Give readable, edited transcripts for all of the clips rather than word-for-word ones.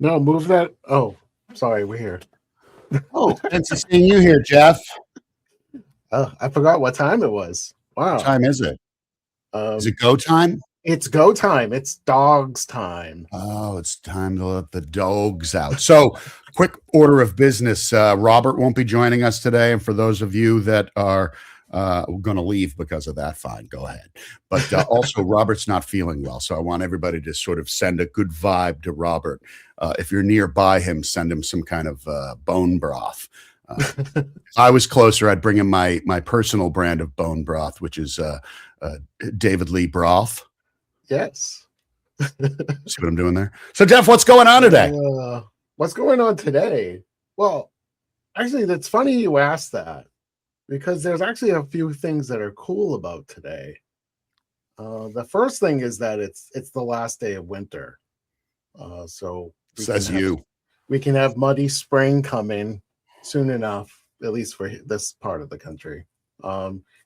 No, move that. Oh, sorry, we're here. Oh, fancy seeing you here, Jeff. Oh, I forgot what time it was. Wow. What time is it? Is it go time? It's go time. It's dogs time. Oh, it's time to let the dogs out. So, quick order of business. Robert won't be joining us today. And for those of you that are going to leave because of that, fine, go ahead. But also, Robert's not feeling well. So I want everybody to sort of send a good vibe to Robert. If you're nearby him, send him some kind of bone broth. If I was closer, I'd bring him my personal brand of bone broth, which is David Lee broth. Yes. See what I'm doing there? So, Jeff, what's going on today? What's going on today? Well, actually, that's funny you asked that, because there's actually a few things that are cool about today. The first thing is that it's the last day of winter. So says you. We can have muddy spring coming soon enough, at least for this part of the country.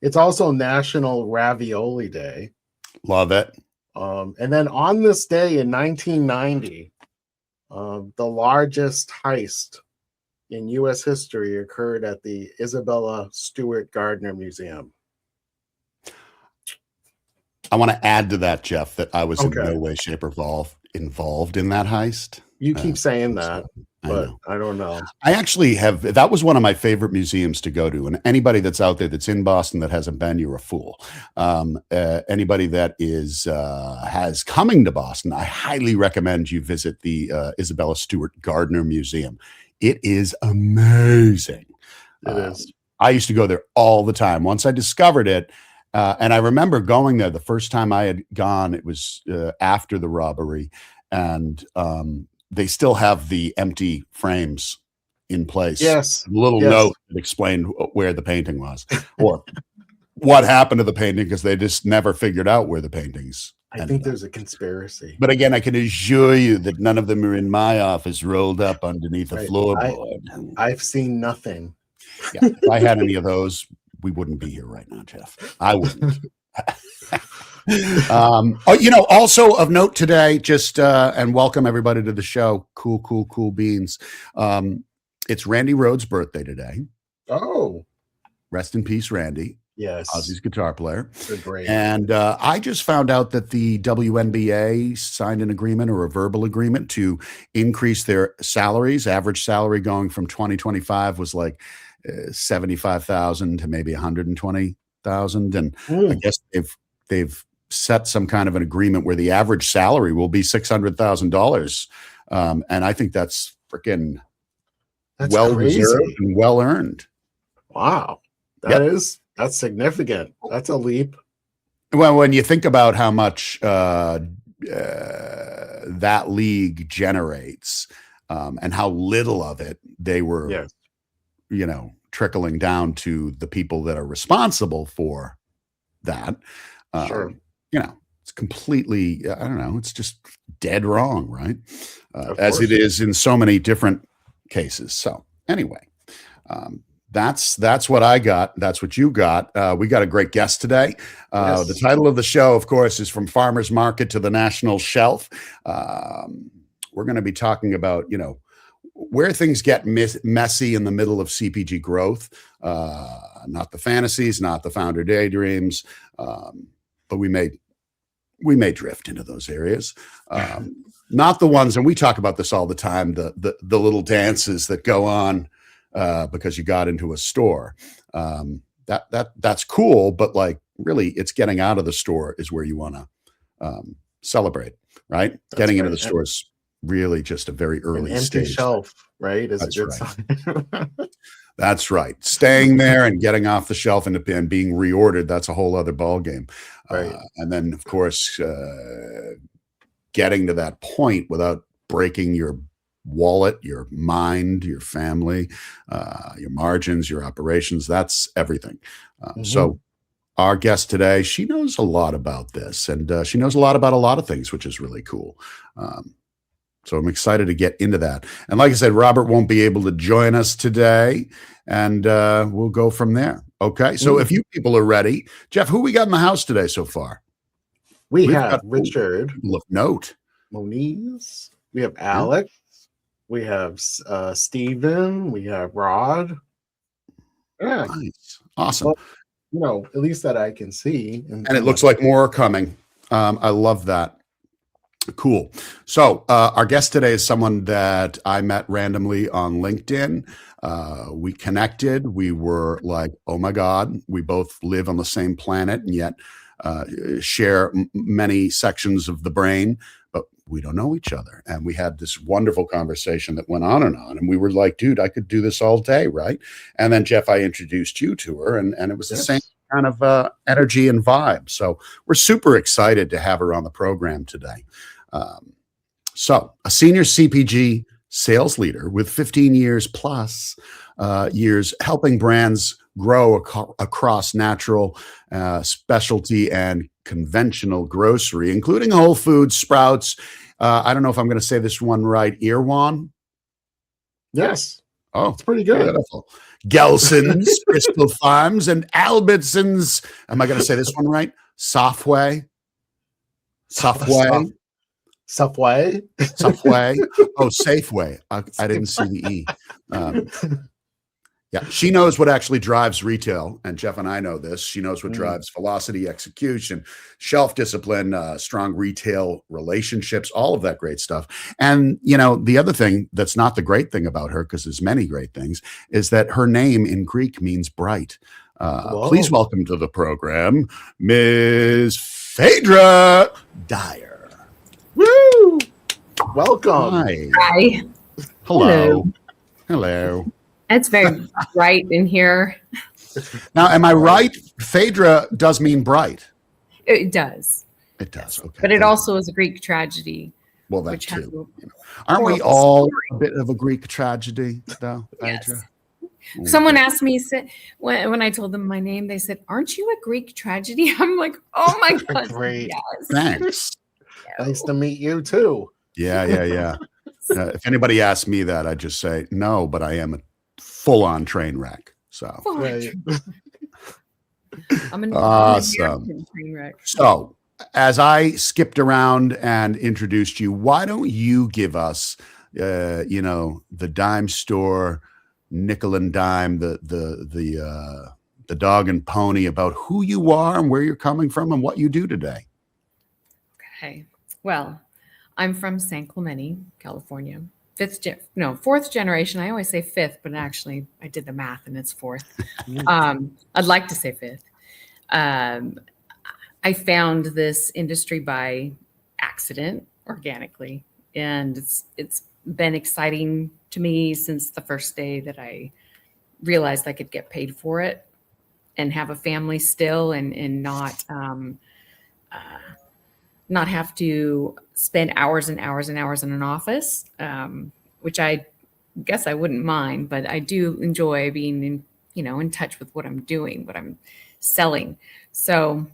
It's also National Ravioli Day. Love it. And then on this day in 1990, the largest heist in U.S. history occurred at the Isabella Stewart Gardner Museum. I want to add to that, Jeff, that I was in no way, shape, or form involved in that heist. You keep saying that, but I don't know. I actually have. That was one of my favorite museums to go to. And anybody that's out there that's in Boston that hasn't been, you're a fool. Anybody that is has coming to Boston, I highly recommend you visit the Isabella Stewart Gardner Museum. It is amazing. It is. I used to go there all the time. Once I discovered it, and I remember going there the first time I had gone, it was after the robbery, and they still have the empty frames in place. Yes. A little note that explained where the painting was or what happened to the painting, because they just never figured out where the paintings I think there's a conspiracy. But again, I can assure you that none of them are in my office rolled up underneath a floorboard. I've seen nothing. Yeah, if I had any of those, we wouldn't be here right now, Jeff. I wouldn't. Also of note today, just and welcome everybody to the show. Cool beans. It's Randy Rhoads' birthday today. Oh, rest in peace, Randy. Yes, Ozzy's guitar player. They're great. And I just found out that the WNBA signed an agreement, or a verbal agreement, to increase their salaries. Average salary going from 2025 was like 75,000 to maybe 120,000, and I guess they've set some kind of an agreement where the average salary will be $600,000, and I think that's freaking well deserved and well earned. Wow, that's significant. That's a leap. Well, when you think about how much that league generates, and how little of it they were, trickling down to the people that are responsible for that. Sure. It's completely, I don't know, it's just dead wrong, right? As it is in so many different cases. So anyway, that's what I got. That's what you got. We got a great guest today. The title of the show, of course, is From Farmers Market to the National Shelf. We're going to be talking about, where things get messy in the middle of CPG growth. Not the fantasies, not the founder daydreams, but we may drift into those areas. Not the ones, and we talk about this all the time, the little dances that go on because you got into a store. That's cool, but like really, it's getting out of the store is where you want to celebrate, right? Getting into the store is really just a very early empty stage. Shelf, right? Is a good sign. That's right. Staying there and getting off the shelf and being reordered, that's a whole other ballgame. Right. And then, of course, getting to that point without breaking your wallet, your mind, your family, your margins, your operations, that's everything. So our guest today, she knows a lot about this, and she knows a lot about a lot of things, which is really cool. So I'm excited to get into that. And like I said, Robert won't be able to join us today, and we'll go from there. Okay. So if you people are ready, Jeff, who we got in the house today so far? We've have Richard Note. Moniz. We have Alex. We have Steven. We have Rod. Yeah. Nice. Awesome. Well, at least that I can see. And it looks like more are coming. I love that. Cool. So our guest today is someone that I met randomly on LinkedIn. We connected. We were like, oh my God, we both live on the same planet and yet share many sections of the brain, but we don't know each other. And we had this wonderful conversation that went on. And we were like, dude, I could do this all day, right? And then, Jeff, I introduced you to her, and it was the same kind of energy and vibe. So we're super excited to have her on the program today. So a senior CPG sales leader with 15 years plus years helping brands grow across natural, specialty, and conventional grocery, including Whole Foods, Sprouts. I don't know if I'm going to say this one right. Erewhon? Yes. Oh, it's pretty good. Beautiful. Gelson's, Bristol Farms, and Albertsons. Am I going to say this one right? Safeway? Safeway. Oh, Safeway. I didn't see the E. Yeah, she knows what actually drives retail, and Jeff and I know this. She knows what drives velocity, execution, shelf discipline, strong retail relationships, all of that great stuff. And, the other thing that's not the great thing about her, because there's many great things, is that her name in Greek means bright. Please welcome to the program, Ms. Phaedra Dyer. Woo! Welcome. Hi. Hello. It's very bright in here. Now, am I right? Phaedra does mean bright. It does. It does. Okay. But it also is a Greek tragedy. Well, that too. Aren't we all a bit of a Greek tragedy, though, Phaedra? Yes. Someone asked me when I told them my name, they said, "Aren't you a Greek tragedy?" I'm like, "Oh my God, great! Yes. Thanks. Nice to meet you too." Yeah. If anybody asks me that, I just say no, but I am a full-on train wreck. So I'm an awesome. Train wreck. So as I skipped around and introduced you, why don't you give us, the dime store, nickel and dime, the dog and pony about who you are and where you're coming from and what you do today. Okay. Well, I'm from San Clemente, California. Fourth generation. I always say fifth, but actually I did the math and it's fourth. I'd like to say fifth. I found this industry by accident, organically, and it's been exciting to me since the first day that I realized I could get paid for it and have a family still and not have to spend hours and hours and hours in an office, which I guess I wouldn't mind, but I do enjoy being in touch with what I'm doing, what I'm selling. So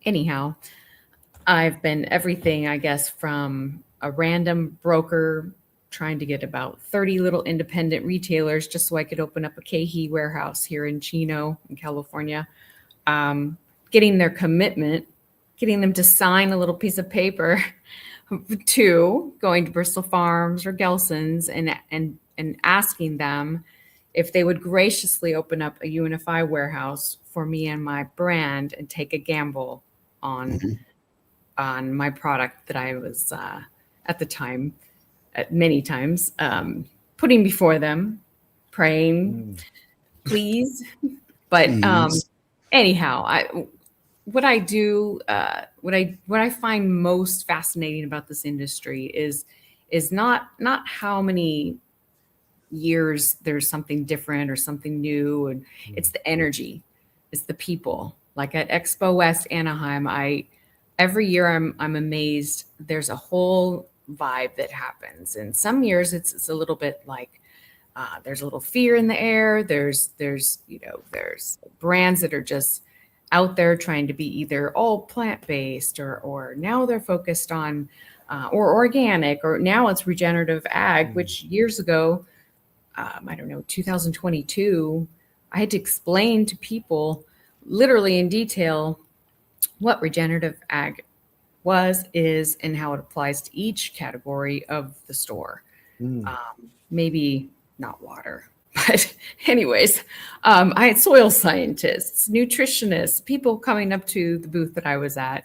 anyhow, I've been everything, I guess, from a random broker trying to get about 30 little independent retailers just so I could open up a KeHE warehouse here in Chino, in California, getting their commitment, getting them to sign a little piece of paper, to going to Bristol Farms or Gelson's and asking them if they would graciously open up a UNFI warehouse for me and my brand and take a gamble on my product that I was at the time, many times, putting before them, praying, please. But anyhow, what I do, what I find most fascinating about this industry is not how many years there's something different or something new, and it's the energy, it's the people. Like at Expo West Anaheim, every year I'm amazed. There's a whole vibe that happens, and some years it's a little bit like there's a little fear in the air. There's brands that are just out there trying to be either all plant-based or now they're focused on or organic, or now it's regenerative ag, which years ago, 2022, I had to explain to people literally in detail what regenerative ag is, and how it applies to each category of the store. Maybe not water. But anyways, I had soil scientists, nutritionists, people coming up to the booth that I was at,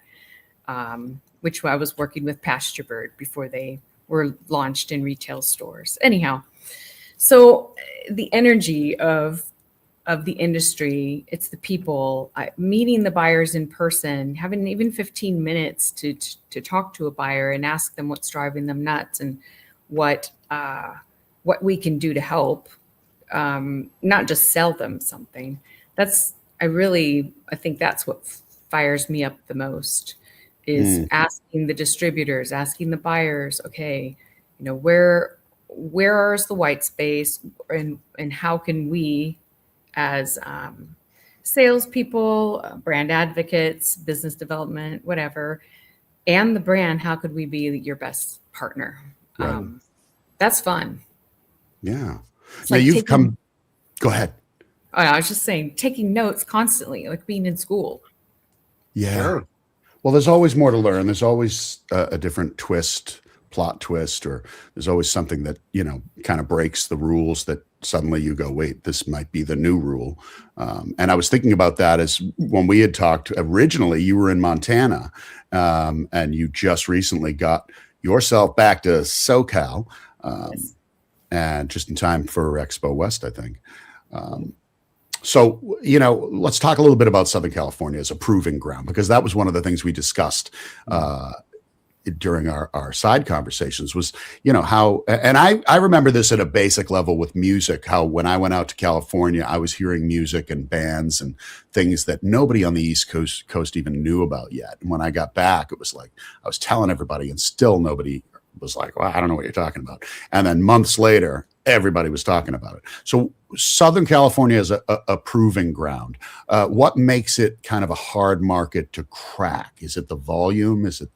which I was working with Pasture Bird before they were launched in retail stores. Anyhow, so the energy of the industry, it's the people, meeting the buyers in person, having even 15 minutes to talk to a buyer and ask them what's driving them nuts and what we can do to help. Not just sell them something. I think that's what fires me up the most is asking the distributors, asking the buyers, okay, where is the white space and how can we as salespeople, brand advocates, business development, whatever, and the brand, how could we be your best partner? Right. That's fun. Yeah. It's Now like go ahead. I was just saying, taking notes constantly, like being in school. Yeah. Sure. Well, there's always more to learn. There's always a different plot twist, or there's always something that, kind of breaks the rules that suddenly you go, wait, this might be the new rule. And I was thinking about that as when we had talked originally, you were in Montana, and you just recently got yourself back to SoCal. Yes. And just in time for Expo West, I think. So, let's talk a little bit about Southern California as a proving ground, because that was one of the things we discussed during our side conversations was, how, and I remember this at a basic level with music, how when I went out to California, I was hearing music and bands and things that nobody on the East Coast even knew about yet. And when I got back, it was like, I was telling everybody and still nobody was like, well, I don't know what you're talking about. And then months later, everybody was talking about it. So Southern California is a proving ground. What makes it kind of a hard market to crack? Is it the volume? Is it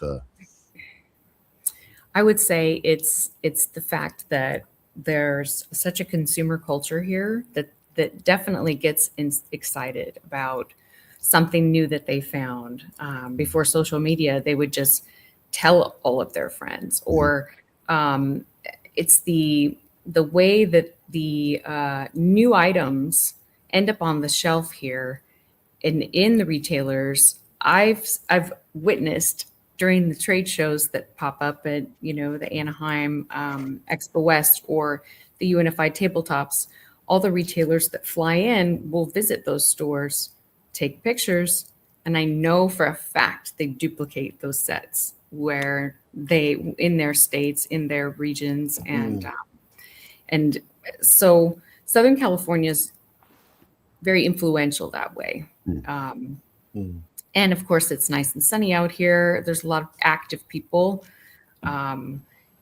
I would say it's the fact that there's such a consumer culture here that definitely gets excited about something new that they found. Before social media, they would just tell all of their friends, or it's the way that the new items end up on the shelf here and in the retailers. I've witnessed during the trade shows that pop up at the Anaheim Expo West or the Unified Tabletops. All the retailers that fly in will visit those stores, take pictures, and I know for a fact they duplicate those sets where they in their states, in their regions, and so Southern California is very influential that way. And of course, it's nice and sunny out here. There's a lot of active people. And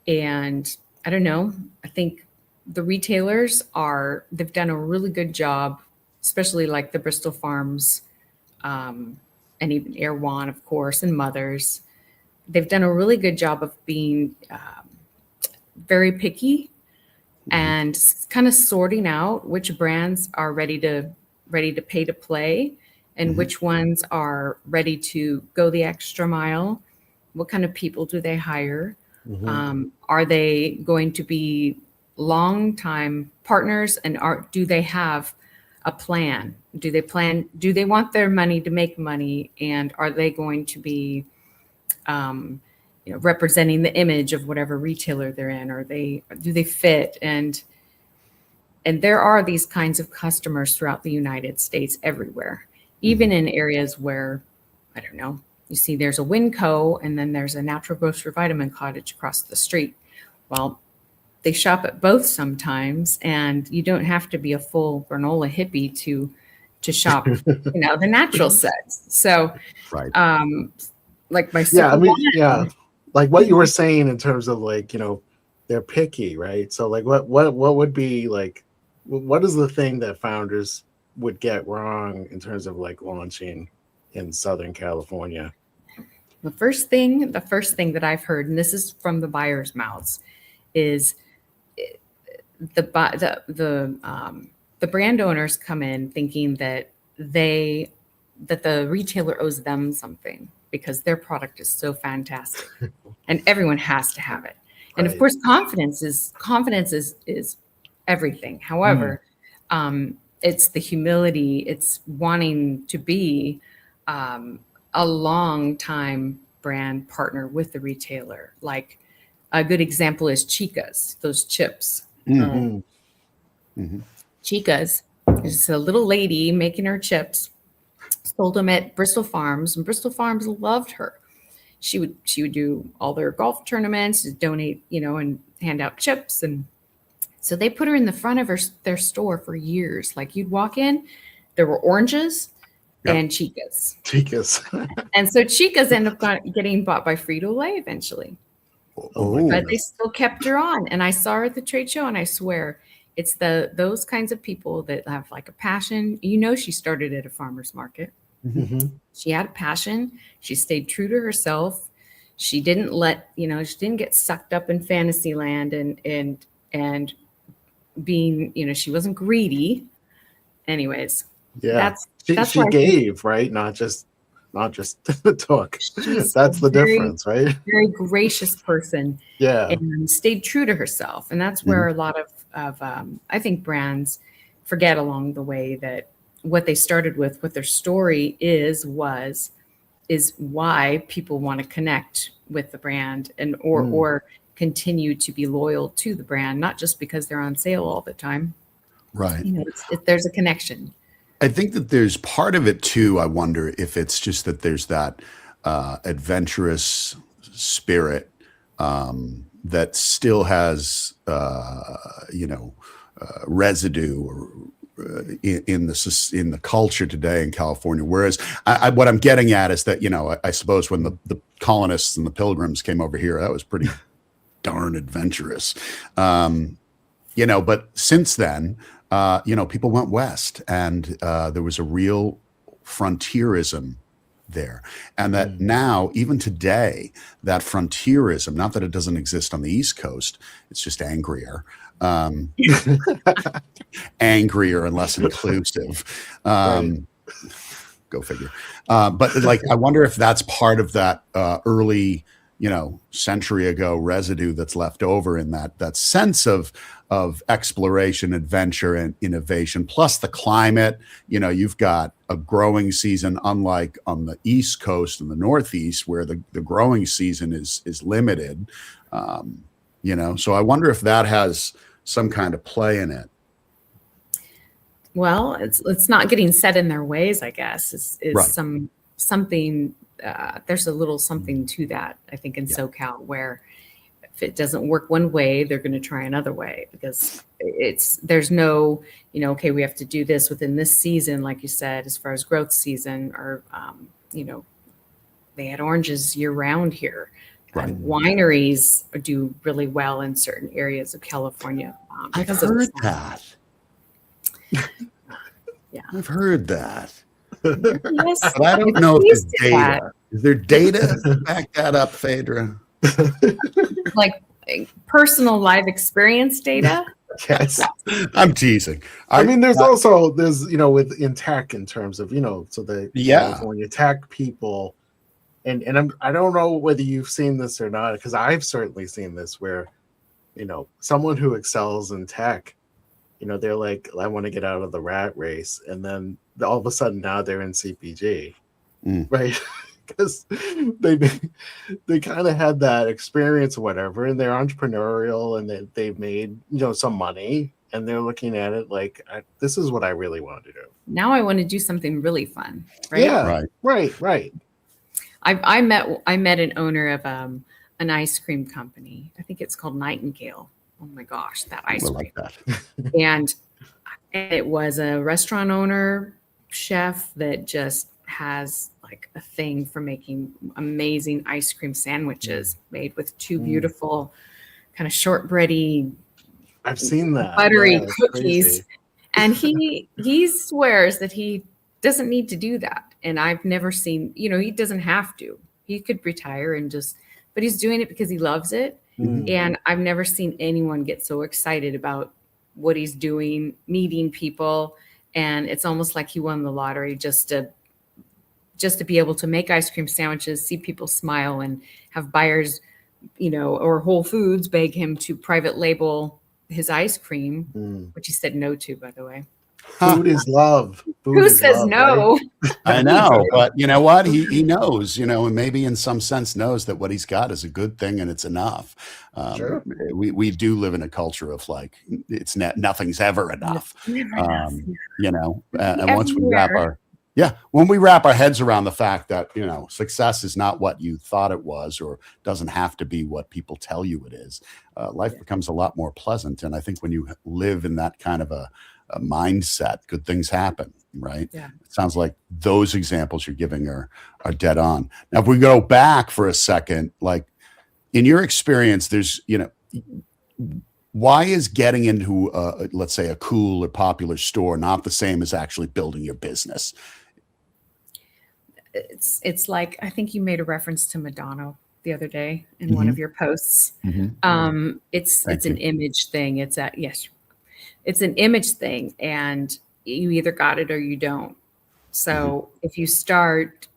I don't know, I think the retailers they've done a really good job, especially like the Bristol Farms, and even Erewhon, of course, and Mothers. They've done a really good job of being very picky and kind of sorting out which brands are ready to pay to play and which ones are ready to go the extra mile. What kind of people do they hire? Are they going to be long-time partners, and do they have a plan? Do they want their money to make money, and are they going to be representing the image of whatever retailer they're in? Do they fit? And there are these kinds of customers throughout the United States, everywhere, even in areas where, I don't know, you see there's a Winco and then there's a Natural Grocer Vitamin Cottage across the street. Well, they shop at both sometimes, and you don't have to be a full granola hippie to shop, the natural sets. So, right? Like my like what you were saying in terms of they're picky, right? So what would be what is the thing that founders would get wrong in terms of launching in Southern California? The first thing that I've heard, and this is from the buyers' mouths, is the brand owners come in thinking that the retailer owes them something because their product is so fantastic and everyone has to have it. And of Right. course, confidence is everything. However, it's the humility. It's wanting to be a long time brand partner with the retailer. Like a good example is Chica's, those chips. Mhm. Chica's is a little lady making her chips, sold them at Bristol Farms, and Bristol Farms loved her. She would do all their golf tournaments, donate, and hand out chips, and so they put her in the front of their store for years. Like you'd walk in, there were oranges and Chica's, Chicas. and so Chica's ended up getting bought by Frito-Lay eventually. Oh my But goodness. they still kept her on, and I saw her at the trade show, and I swear it's those kinds of people that have like a passion. She started at a farmer's market. Mhm. She had a passion. She stayed true to herself. She didn't she didn't get sucked up in fantasy land and being, she wasn't greedy. Anyways, Yeah. that's She why gave, right? Not just took. she's That's the very, difference, right? very gracious person Yeah. and stayed true to herself. And that's where a lot of I think brands forget along the way that what they started with, what their story is why people want to connect with the brand and or continue to be loyal to the brand, not just because they're on sale all the time. Right. There's a connection. I think that there's part of it too. I wonder if it's just that there's that adventurous spirit that still has, residue or in the culture today in California. Whereas what I'm getting at is that, I suppose when the colonists and the pilgrims came over here, that was pretty darn adventurous. But since then, people went west, and there was a real frontierism there. And that now, even today, that frontierism, not that it doesn't exist on the East Coast, it's just angrier. Angrier and less inclusive. Right. Go figure. But I wonder if that's part of that early, century ago residue that's left over in that sense of exploration, adventure, and innovation, plus the climate. You've got a growing season, unlike on the East Coast and the Northeast, where the growing season is limited. So I wonder if that has some kind of play in it. Well, it's not getting set in their ways, I guess. Is Right. something there's a little something to that, I think, in SoCal, where if it doesn't work one way, they're going to try another way, because there's no, okay, we have to do this within this season, like you said, as far as growth season, or, they had oranges year round here. Right. Wineries do really well in certain areas of California. I've because of heard the- that. Yeah. I've heard that. Yes, But I don't know if there's used to that. data. Is there data to back that up, Phaedra? Like personal live experience data. Yes. I'm teasing. I mean, there's in tech, in terms of, so the California tech people, and I don't know whether you've seen this or not, because I've certainly seen this where, someone who excels in tech, they're like, I want to get out of the rat race, and then all of a sudden now they're in CPG, right? Because they kind of had that experience or whatever, and they're entrepreneurial, and they've made some money, and they're looking at it like, this is what I really want to do. Now I want to do something really fun, right? Yeah, right. I met an owner of an ice cream company. I think it's called Nightingale. Oh my gosh, that ice cream! Like that. And it was a restaurant owner, chef that just has like a thing for making amazing ice cream sandwiches made with two beautiful kind of shortbready, I've seen that, buttery it's cookies. crazy. And he swears that he doesn't need to do that. And I've never seen, he doesn't have to. He could retire but he's doing it because he loves it. And I've never seen anyone get so excited about what he's doing, meeting people. And it's almost like he won the lottery just to be able to make ice cream sandwiches, see people smile, and have buyers or Whole Foods beg him to private label his ice cream, Mm. which he said no to, by the way. Food is love. Food Who is says love, no? right? I know, but you know what? He knows, and maybe in some sense knows that what he's got is a good thing and it's enough. Sure. We do live in a culture of like nothing's ever enough. Never enough. And once we when we wrap our heads around the fact that success is not what you thought it was, or doesn't have to be what people tell you it is, life becomes a lot more pleasant. And I think when you live in that kind of a mindset, good things happen, right? Yeah. It sounds like those examples you're giving are dead on. Now, if we go back for a second, like in your experience, there's, why is getting into, let's say, a cool or popular store not the same as actually building your business? It's like, I think you made a reference to Madonna the other day in one of your posts. It's an image thing. It's an image thing, and you either got it or you don't. So if you start,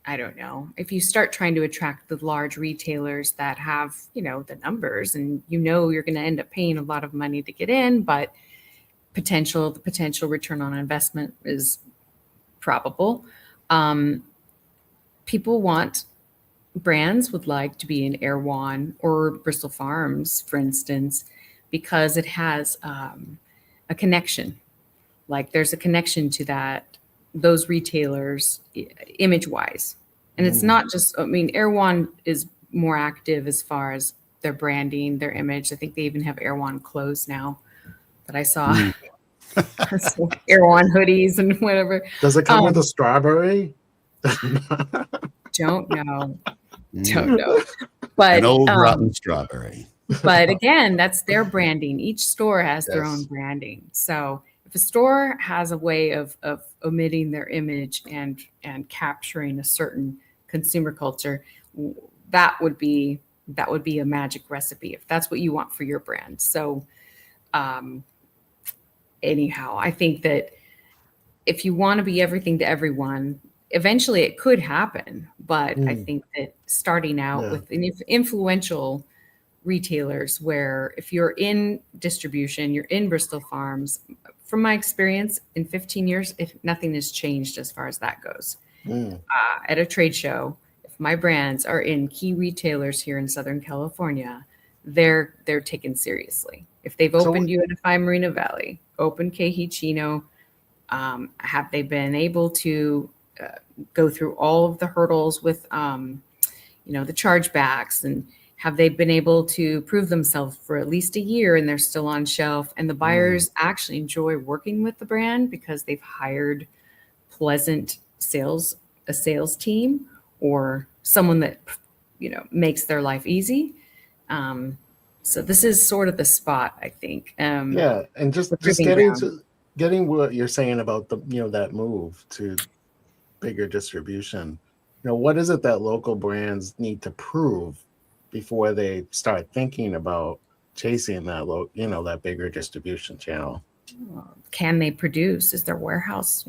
if you start trying to attract the large retailers that have, the numbers, and you're going to end up paying a lot of money to get in, but the potential return on investment is probable. Brands would like to be in Erewhon or Bristol Farms, for instance, because it has a connection. Like there's a connection to those retailers image wise. And it's not just, Erewhon is more active as far as their branding, their image. I think they even have Erewhon clothes now that I saw. So Erewhon hoodies and whatever. Does it come with a strawberry? Don't know. But an old rotten strawberry. But again, that's their branding. Each store has their own branding. So if a store has a way of omitting their image and capturing a certain consumer culture, that would be a magic recipe if that's what you want for your brand. So anyhow, I think that if you want to be everything to everyone, eventually it could happen. But I think that starting out with influential retailers, where if you're in distribution, you're in Bristol Farms, from my experience in 15 years, if nothing has changed as far as that goes. At a trade show, if my brands are in key retailers here in Southern California, they're taken seriously. If they've opened UNFI Marina Valley, opened Kehi Chino, have they been able to go through all of the hurdles with the chargebacks, and have they been able to prove themselves for at least a year and they're still on shelf, and the buyers actually enjoy working with the brand because they've hired pleasant a sales team, or someone that makes their life easy. So this is sort of the spot, I think. And just getting what you're saying about the that move to bigger distribution. What is it that local brands need to prove before they start thinking about chasing that that bigger distribution channel? Can they produce? Is their warehouse,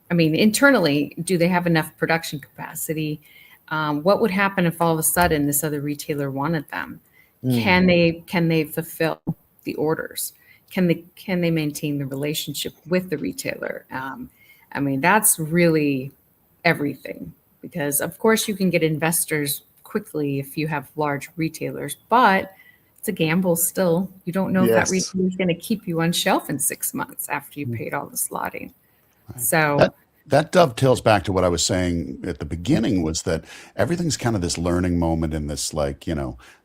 internally, do they have enough production capacity? What would happen if all of a sudden this other retailer wanted them? Can they fulfill the orders? Can they maintain the relationship with the retailer? That's really everything, because of course you can get investors quickly if you have large retailers, but it's a gamble still. You don't know if that retailer is going to keep you on shelf in 6 months after you paid all the slotting. Right. So that dovetails back to what I was saying at the beginning, was that everything's kind of this learning moment, in this,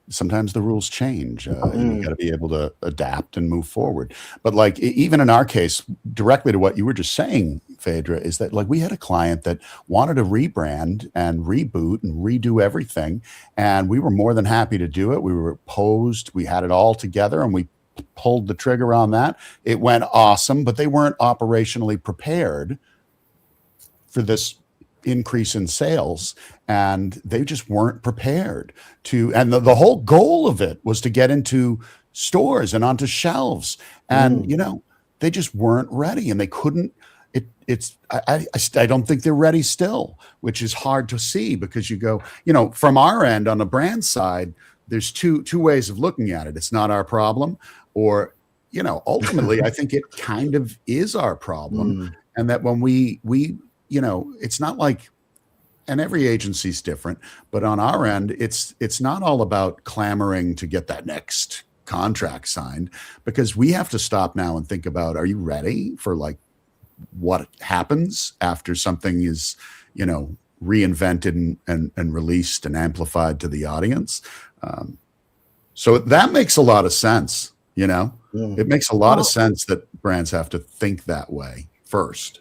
sometimes the rules change, and you got to be able to adapt and move forward. But even in our case, directly to what you were just saying, Phaedra, is that we had a client that wanted to rebrand and reboot and redo everything, and we were more than happy to do it. We were posed, we had it all together, and we pulled the trigger on that. It went awesome, but they weren't operationally prepared for this increase in sales, and they just weren't prepared to. And the whole goal of it was to get into stores and onto shelves, and they just weren't ready, and they couldn't. I don't think they're ready still, which is hard to see, because you go, from our end on the brand side, there's two ways of looking at it. It's not our problem, or, you know, ultimately, I think it kind of is our problem. And that when we, you know, it's not like, and every agency's different, but on our end, it's not all about clamoring to get that next contract signed, because we have to stop now and think about, are you ready for like what happens after something is, you know, reinvented and released and amplified to the audience? So that makes a lot of sense, you know. It makes a lot of sense that brands have to think that way first.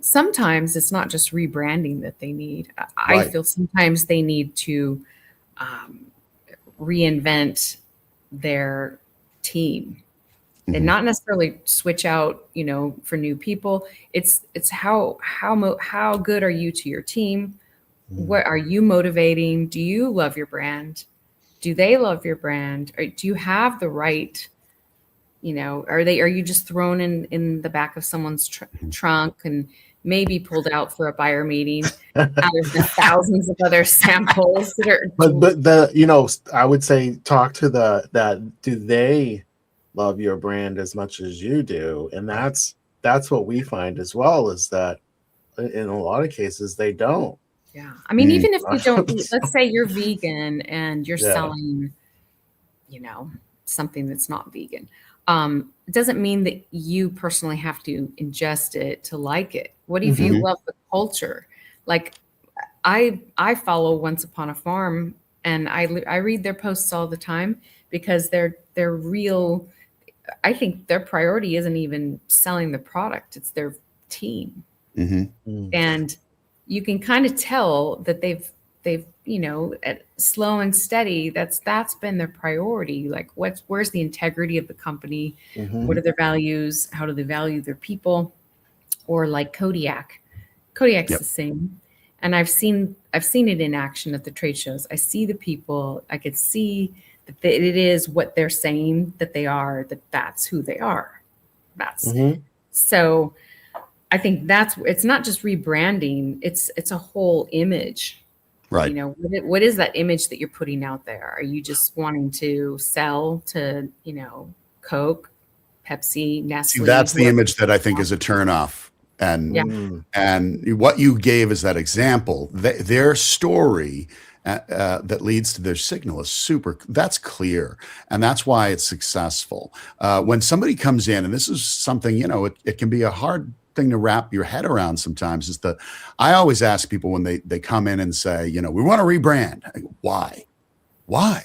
Sometimes it's not just rebranding that they need. I feel sometimes they need to reinvent their team and not necessarily switch out, you know, for new people. It's how good are you to your team? What are you motivating? Do you love your brand? Do they love your brand? Or do you have the right, you know, are you just thrown in the back of someone's trunk and maybe pulled out for a buyer meeting out of the thousands of other samples that are. But the, you know, I would say talk to that do they love your brand as much as you do? And that's what we find as well, is that in a lot of cases they don't. Yeah. I mean, even if you don't eat, let's say you're vegan and you're selling, you know, something that's not vegan. It doesn't mean that you personally have to ingest it to like it. What if you love the culture? Like I follow Once Upon a Farm, and I read their posts all the time, because they're real. I think their priority isn't even selling the product. It's their team. And you can kind of tell that they've, you know, at slow and steady, that's been their priority. Like where's the integrity of the company? What are their values? How do they value their people? Or like Kodiak's the same. And I've seen it in action at the trade shows. I see the people. I could see that it is what they're saying that they are, that's who they are. So I think it's not just rebranding. It's a whole image. Right. You know, what is that image that you're putting out there? Are you just wanting to sell to, you know, Coke, Pepsi, Nestle? See, that's the image that I think is a turnoff. And what you gave as that example, their story that leads to their signal is that's clear. And that's why it's successful. When somebody comes in, and this is something, you know, it can be a hard thing to wrap your head around sometimes, is I always ask people when they come in and say, you know, we want to rebrand. I go, why?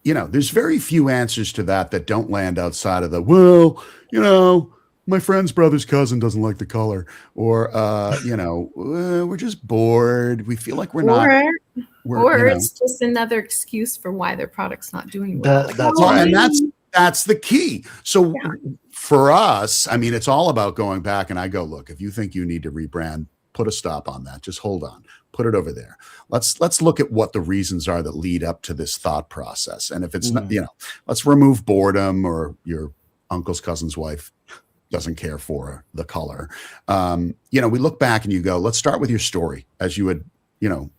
You know, there's very few answers to that don't land outside of well, you know, my friend's brother's cousin doesn't like the color, or you know, we're just bored. We feel like we're not. Or it's just another excuse for why their product's not doing well. That's the key. So for us, I mean, it's all about going back, and I go, look, if you think you need to rebrand, put a stop on that. Just hold on, put it over there. Let's look at what the reasons are that lead up to this thought process. And if it's not, you know, let's remove boredom, or your uncle's cousin's wife doesn't care for the color. You know, we look back and you go, let's start with your story, as you had, you know,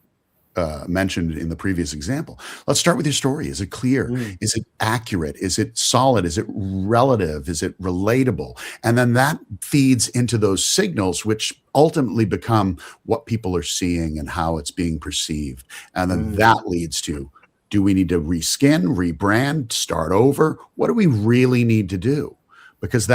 mentioned in the previous example. Let's start with your story. Is it clear? Is it accurate? Is it solid? Is it relative? Is it relatable? And then that feeds into those signals, which ultimately become what people are seeing and how it's being perceived. And then that leads to, do we need to reskin, rebrand, start over? What do we really need to do? Because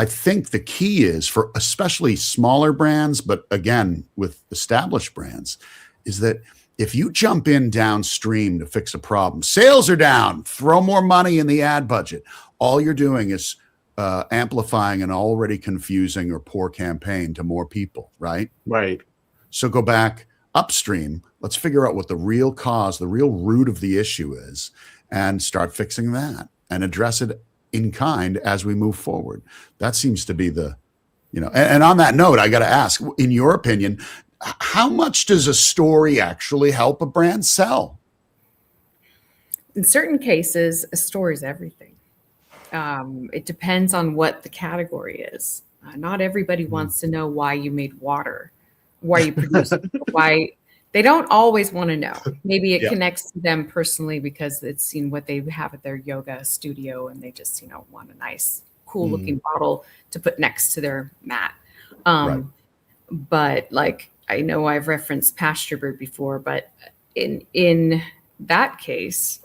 I think the key is, for especially smaller brands, but again, with established brands, is that if you jump in downstream to fix a problem, sales are down, throw more money in the ad budget, all you're doing is amplifying an already confusing or poor campaign to more people, right? Right. So go back upstream. Let's figure out what the real cause, the real root of the issue is, and start fixing that and address it in kind as we move forward. That seems to be the, you know, and on that note, I got to ask, in your opinion, how much does a story actually help a brand sell? In certain cases, a story is everything. It depends on what the category is. Not everybody wants to know why you made water, why you produce, why They don't always want to know. Maybe it Yeah. connects to them personally because it's seen what they have at their yoga studio and they just, want a nice, cool looking bottle to put next to their mat. Right. But like, I know I've referenced pasture breed before, but in that case,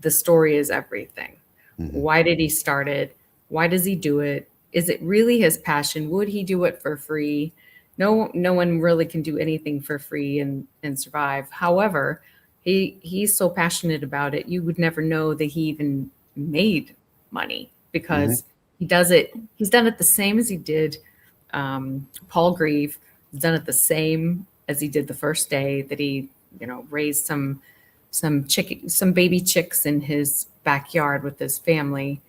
the story is everything. Why did he start it? Why does he do it? Is it really his passion? Would he do it for free? No one really can do anything for free and survive. However, he's so passionate about it, you would never know that he even made money because he does it. He's done it the same as he did Paul Grieve. He's done it the same as he did the first day that he, raised some baby chicks in his backyard with his family.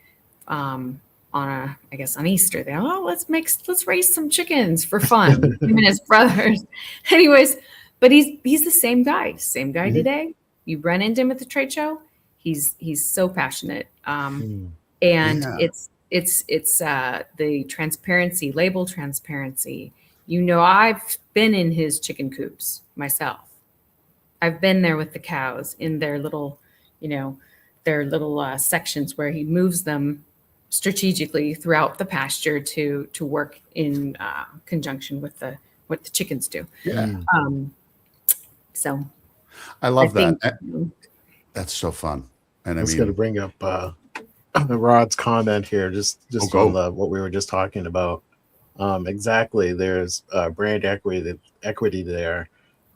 On Easter, let's raise some chickens for fun. Him and his brothers. Anyways, but he's the same guy today. You run into him at the trade show. He's so passionate. And it's the transparency, label transparency. I've been in his chicken coops myself. I've been there with the cows in their little, sections where he moves them strategically throughout the pasture to work in that with the chickens do. Yeah. So I love that. That's so fun. And I was going to bring up Rod's comment here, just on what we were just talking about. Exactly. There's brand equity there.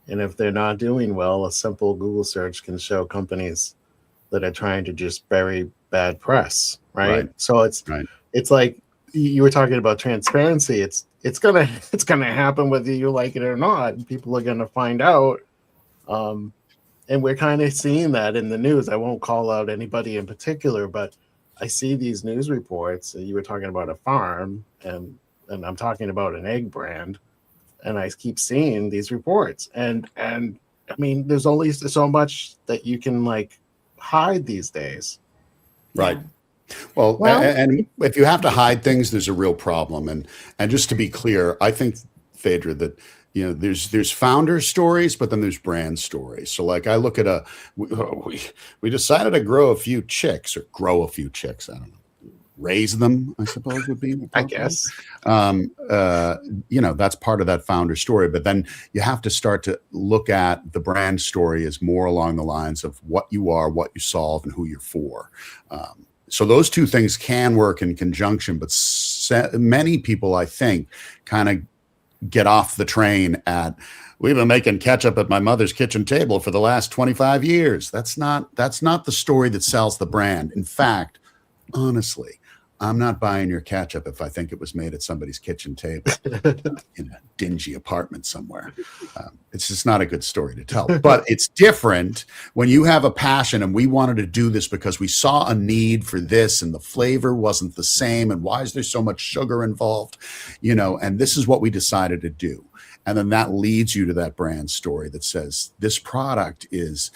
And if they're not doing well, a simple Google search can show companies that are trying to just bury bad press, right? So it's like you were talking about transparency. It's gonna happen whether you like it or not. People are gonna find out, and we're kind of seeing that in the news. I won't call out anybody in particular, but I see these news reports. You were talking about a farm, and I'm talking about an egg brand, and I keep seeing these reports, and I mean, there's only so much that you can hide these days. Right. Well, and if you have to hide things, there's a real problem. And just to be clear, I think, Phaedra, that there's founder stories, but then there's brand stories. So I look at we decided to grow a few chicks. I don't know. Raise them, I suppose would be. I guess. That's part of that founder story. But then you have to start to look at the brand story as more along the lines of what you are, what you solve, and who you're for. So those two things can work in conjunction, but many people, I think, kind of get off the train at, we've been making ketchup at my mother's kitchen table for the last 25 years. That's not the story that sells the brand. In fact, honestly, I'm not buying your ketchup if I think it was made at somebody's kitchen table in a dingy apartment somewhere. It's just not a good story to tell. But it's different when you have a passion, and we wanted to do this because we saw a need for this, and the flavor wasn't the same, and why is there so much sugar involved? And this is what we decided to do. And then that leads you to that brand story that says this product is,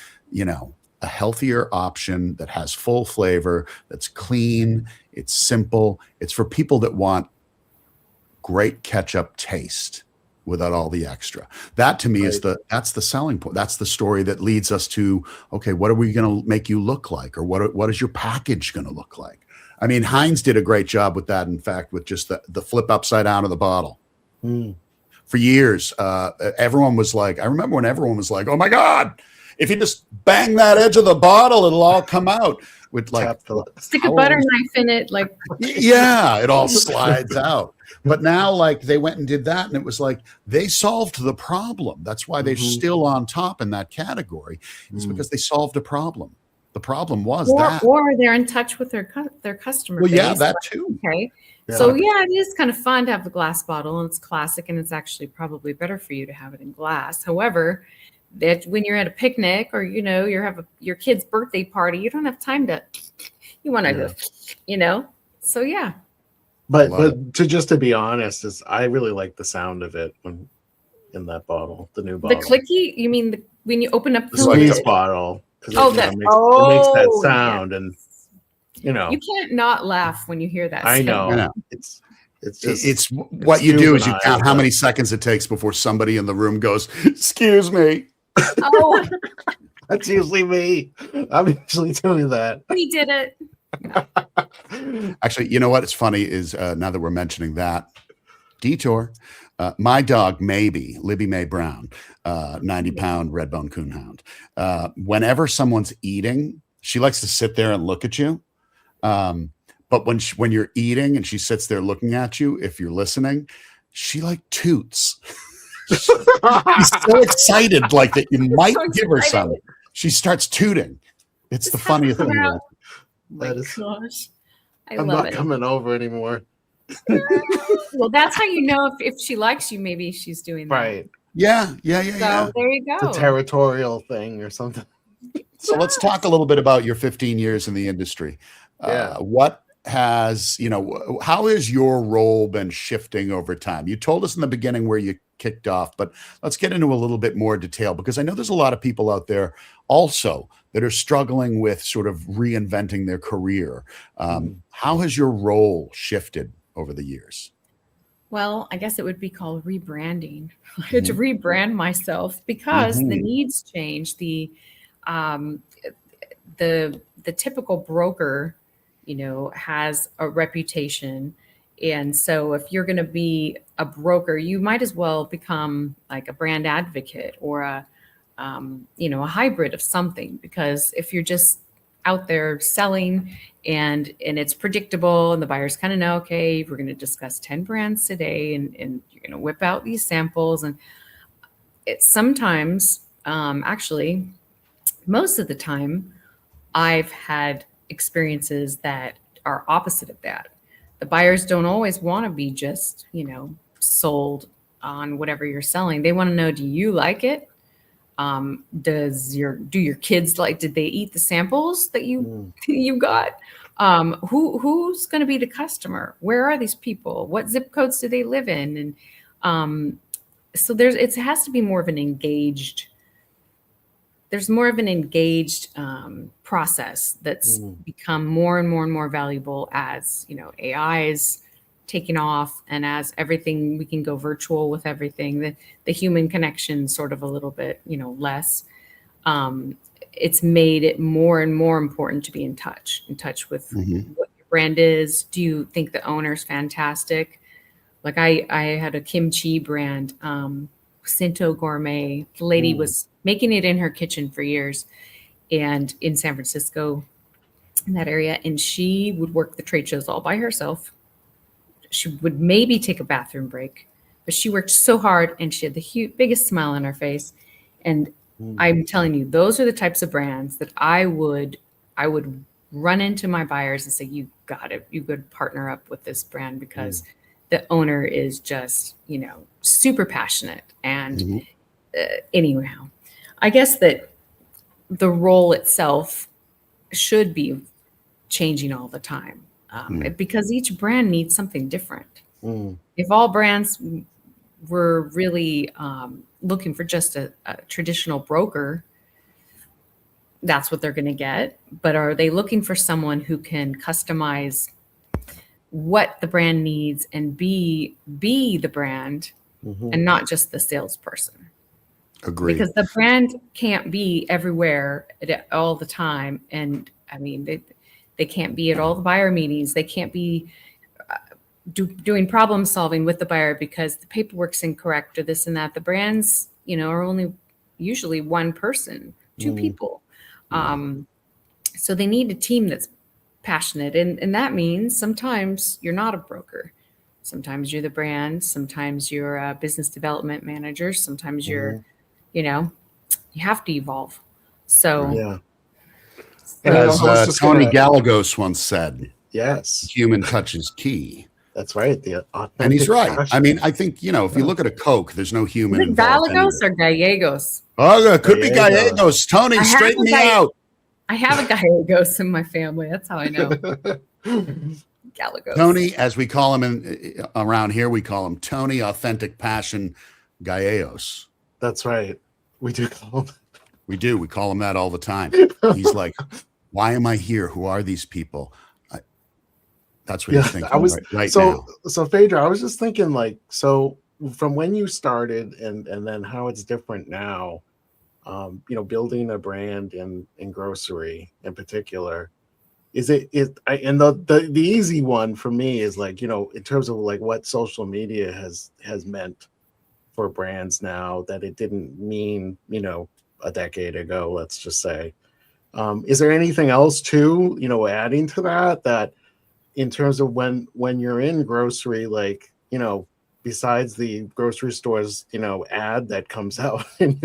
a healthier option that has full flavor, that's clean, it's simple. It's for people that want great ketchup taste without all the extra. That to me is that's the selling point. That's the story that leads us to, okay, what are we going to make you look like? Or what is your package going to look like? I mean, Heinz did a great job with that, in fact, with just the flip upside down of the bottle. For years, everyone was like, I remember when everyone was like, oh my God, if you just bang that edge of the bottle, it'll all come out with stick a butter knife in it. Yeah, it all slides out. But now they went and did that, and it was they solved the problem. That's why they're still on top in that category. It's because they solved a problem. The problem was or they're in touch with their customer base. Yeah, that too. Okay. Yeah. So it is kind of fun to have the glass bottle, and it's classic, and it's actually probably better for you to have it in glass. However, that when you're at a picnic or you have your kid's birthday party, you don't have time to so yeah. But to be honest, I really like the sound of it when in that bottle, the new bottle. The clicky, you mean when you open up the squeeze bottle? It makes that sound, and you can't not laugh when you hear that. I know. Yeah. It's what you do is you count how many seconds it takes before somebody in the room goes, "Excuse me." Oh, That's usually me. I'm usually doing that. we did it. Actually, you know what? It's funny is now that we're mentioning that detour, my dog, maybe Libby Mae Brown, 90-pound red bone coonhound. Whenever someone's eating, she likes to sit there and look at you. But when you're eating and she sits there looking at you, if you're listening, she like toots. She's so excited, like that you might So give her some. excited. She starts tooting. It's the funniest thing. Oh my That is- gosh. I I'm love not it. coming over anymore. Well, that's how you know if she likes you, maybe she's doing that. Right. Yeah. So there you It's a go. territorial thing or something. So let's talk a little bit about your 15 years in the industry. Yeah. What has, how has your role been shifting over time? You told us in the beginning where you kicked off, but let's get into a little bit more detail, because I know there's a lot of people out there also that are struggling with sort of reinventing their career. How has your role shifted over the years? Well, I guess it would be called rebranding. I had to rebrand myself because the needs change. The typical broker, has a reputation. And so if you're going to be a broker, you might as well become like a brand advocate or a hybrid of something, because if you're just out there selling and it's predictable and the buyers kind of know, okay, we're going to discuss 10 brands today and you're going to whip out these samples. And it's sometimes, actually, most of the time, I've had experiences that are opposite of that. The buyers don't always want to be just, sold on whatever you're selling. They want to know, do you like it? Do your kids did they eat the samples that you got? Who's going to be the customer? Where are these people? What zip codes do they live in? And so it has to be more of an engaged. There's more of an engaged process that's become more and more and more valuable as AI is taking off, and as everything, we can go virtual with everything. The human connection sort of a little bit less. It's made it more and more important to be in touch with what your brand is. Do you think the owner's fantastic? Like I had a kimchi brand, Cinto Gourmet. The lady was making it in her kitchen for years, and in San Francisco, in that area, and she would work the trade shows all by herself. She would maybe take a bathroom break, but she worked so hard, and she had the biggest smile on her face. And I'm telling you, those are the types of brands that I would run into my buyers and say, you could partner up with this brand, because the owner is just, super passionate. And anyhow, I guess that the role itself should be changing all the time, because each brand needs something different. If all brands were really looking for just a traditional broker, that's what they're going to get. But are they looking for someone who can customize what the brand needs and be the brand and not just the salesperson? Agree. Because the brand can't be everywhere all the time. And I mean, they can't be at all the buyer meetings. They can't be doing problem solving with the buyer because the paperwork's incorrect or this and that. The brands, are only usually one person, two people. So they need a team that's passionate. And that means sometimes you're not a broker. Sometimes you're the brand. Sometimes you're a business development manager. Sometimes you're, you have to evolve. So as Tony Gallegos once said, yes, human touch is key. That's right. And he's right. Passion. I mean, I think, if you look at a Coke, there's no human involved. Gallegos or Gallegos? Oh, it could be Gallegos. Tony, straighten me out. I have a Gallegos in my family. That's how I know. Gallegos. Tony, as we call him around here, we call him Tony Authentic Passion Gallegos. That's right. We do call him. We do. We call him that all the time. He's like, why am I here? Who are these people? That's what he's thinking right now. So Phaedra, I was just thinking, so from when you started and then how it's different now, building a brand in grocery in particular, and the easy one for me is like, in terms of like what social media has meant for brands now that it didn't mean, a decade ago, let's just say. Is there anything else too, adding to that in terms of when you're in grocery, like, besides the grocery stores, ad that comes out in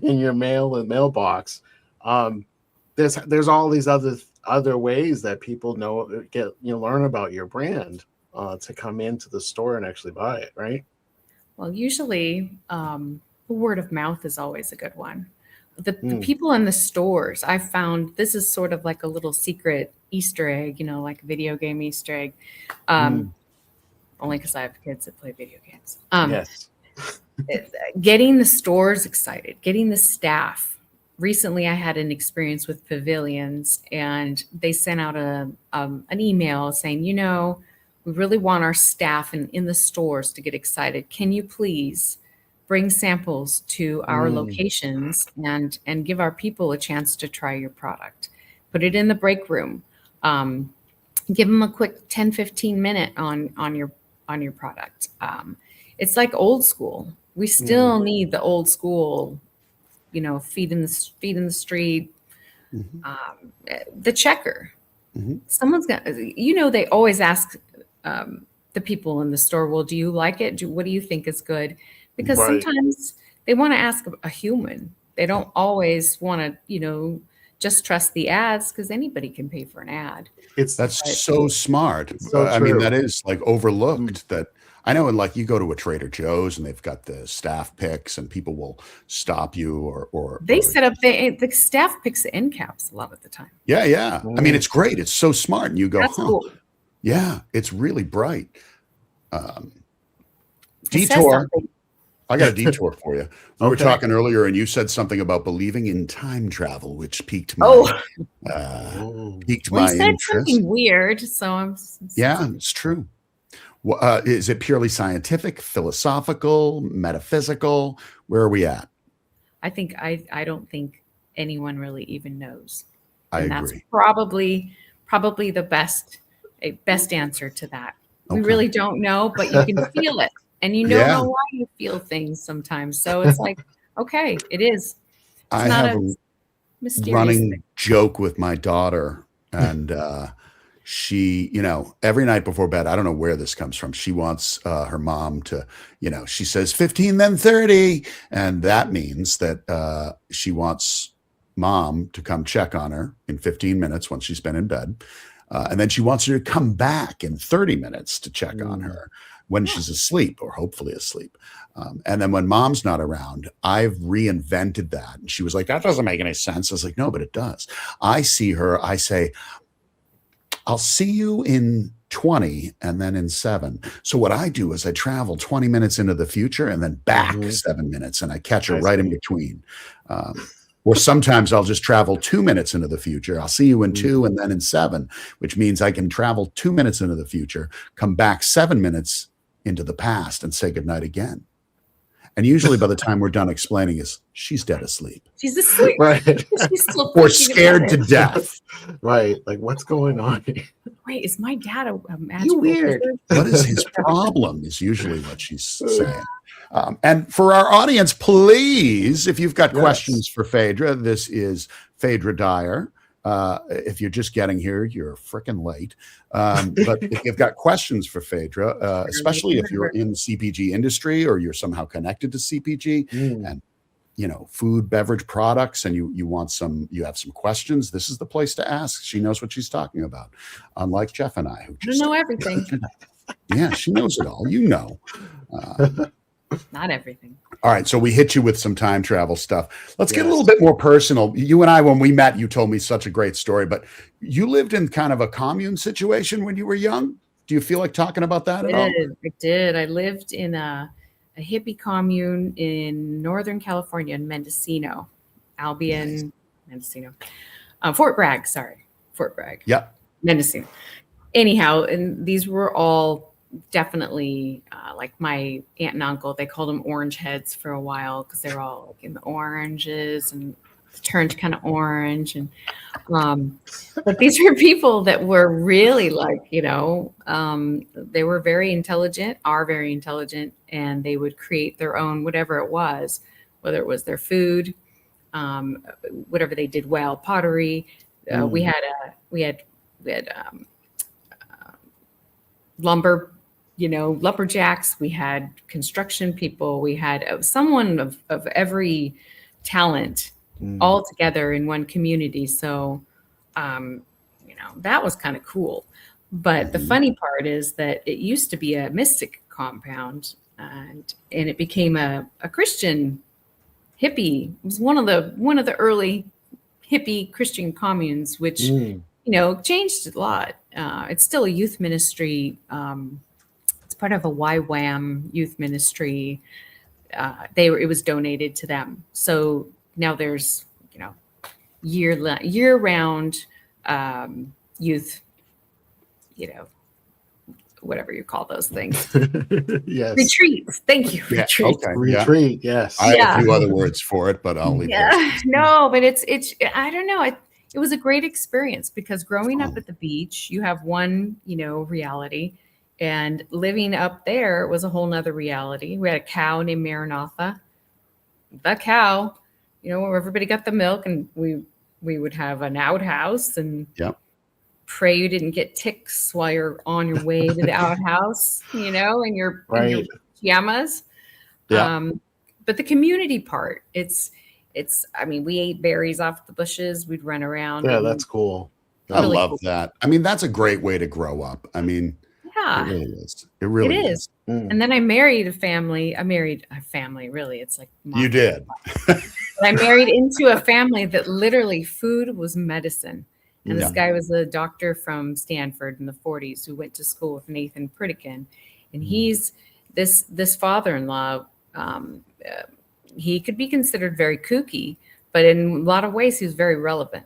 your mailbox, there's all these other ways that people learn about your brand to come into the store and actually buy it, right? Well, usually word of mouth is always a good one. The people in the stores, I found this is sort of like a little secret Easter egg, like a video game Easter egg. Only because I have kids that play video games. Yes. Getting the stores excited, getting the staff. Recently, I had an experience with pavilions, and they sent out an email saying, we really want our staff in the stores to get excited. Can you please bring samples to our locations and give our people a chance to try your product? Put it in the break room. Give them a quick 10, 15 minute on your product. It's like old school. We still need the old school, feet in the street, the checker. Someone's got, they always ask the people in the store, well, do you like it? What do you think is good? Because sometimes they want to ask a human. They don't always want to, just trust the ads, because anybody can pay for an ad. That's so smart. So I mean, that is like overlooked. That I know, and like you go to a Trader Joe's and they've got the staff picks, and people will stop you or they set up the staff picks the end caps a lot of the time. Yeah. I mean, it's great. It's so smart, and you go, That's cool. Yeah, it's really bright. Detour. I got a detour for you. We were talking earlier, and you said something about believing in time travel, which piqued my interest. Said something weird, so I'm. Yeah, it's true. Is it purely scientific, philosophical, metaphysical? Where are we at? I think I don't think anyone really even knows. I agree. That's probably the best answer to that. We really don't know, but you can feel it. And you don't know why you feel things sometimes. So it's like, okay, it is. I have a running joke with my daughter, and she, every night before bed, I don't know where this comes from. She wants her mom to, she says 15, then 30. And that means that she wants mom to come check on her in 15 minutes once she's been in bed. And then she wants her to come back in 30 minutes to check on her when she's asleep, or hopefully asleep. And then when mom's not around, I've reinvented that. And she was like, that doesn't make any sense. I was like, no, but it does. I see her, I say, I'll see you in 20 and then in 7. So what I do is I travel 20 minutes into the future and then back 7 minutes, and I catch her right in between. Or sometimes I'll just travel 2 minutes into the future. I'll see you in 2 and then in 7, which means I can travel 2 minutes into the future, come back 7 minutes into the past, and say goodnight again. And usually by the time we're done explaining she's dead asleep. She's asleep. Right. She's still or scared to death. Right. Like, what's going on? Wait, is my dad a magical You weird. wizard? What is his problem is usually what she's saying. And for our audience, please, if you've got questions for Phaedra, this is Phaedra Dyer. If you're just getting here, you're freaking late. But if you've got questions for Phaedra, especially if you're in the CPG industry or you're somehow connected to CPG and food, beverage products, and you have some questions, this is the place to ask. She knows what she's talking about. Unlike Jeff and I, who just know everything. Yeah, she knows it all. Not everything. All right, so we hit you with some time travel stuff. Let's get a little bit more personal. You and I, when we met, you told me such a great story, but you lived in kind of a commune situation when you were young. Do you feel like talking about that at all? I did. I lived in a hippie commune in Northern California, in Mendocino, Albion, Mendocino. Fort Bragg. Yep. Mendocino. Anyhow, and these were all definitely like my aunt and uncle, they called them orange heads for a while because they were all like in the oranges and turned kind of orange. And but these were people that were really like, they were very intelligent, are very intelligent, and they would create their own whatever it was, whether it was their food, whatever they did well, pottery. We had lumberjacks. We had construction people. We had someone of every talent all together in one community. So, that was kind of cool. But the funny part is that it used to be a mystic compound, and it became a Christian hippie. It was one of the early hippie Christian communes, which changed a lot. It's still a youth ministry. It's part of a YWAM youth ministry. It was donated to them. So now there's year round youth, whatever you call those things. Yes. Retreats. Thank you. Yeah, Retreats. okay. Retreat. Yes. I have a few other words for it, but I'll leave those. No, but it's I don't know. It was a great experience because growing up at the beach, you have one, reality, and living up there was a whole nother reality. We had a cow named Maranatha. The cow, where everybody got the milk, and we would have an outhouse and pray you didn't get ticks while you're on your way to the outhouse, in your pajamas. Yeah. But the community part, we ate berries off the bushes. We'd run around. Yeah, that's cool. I love that. I mean, that's a great way to grow up. I mean, it really is. It really is. And then I married a family. Really. It's like you did. But I married into a family that literally food was medicine. And this guy was a doctor from Stanford in the 40s who went to school with Nathan Pritikin. And he's this father-in-law. He could be considered very kooky, but in a lot of ways, he was very relevant.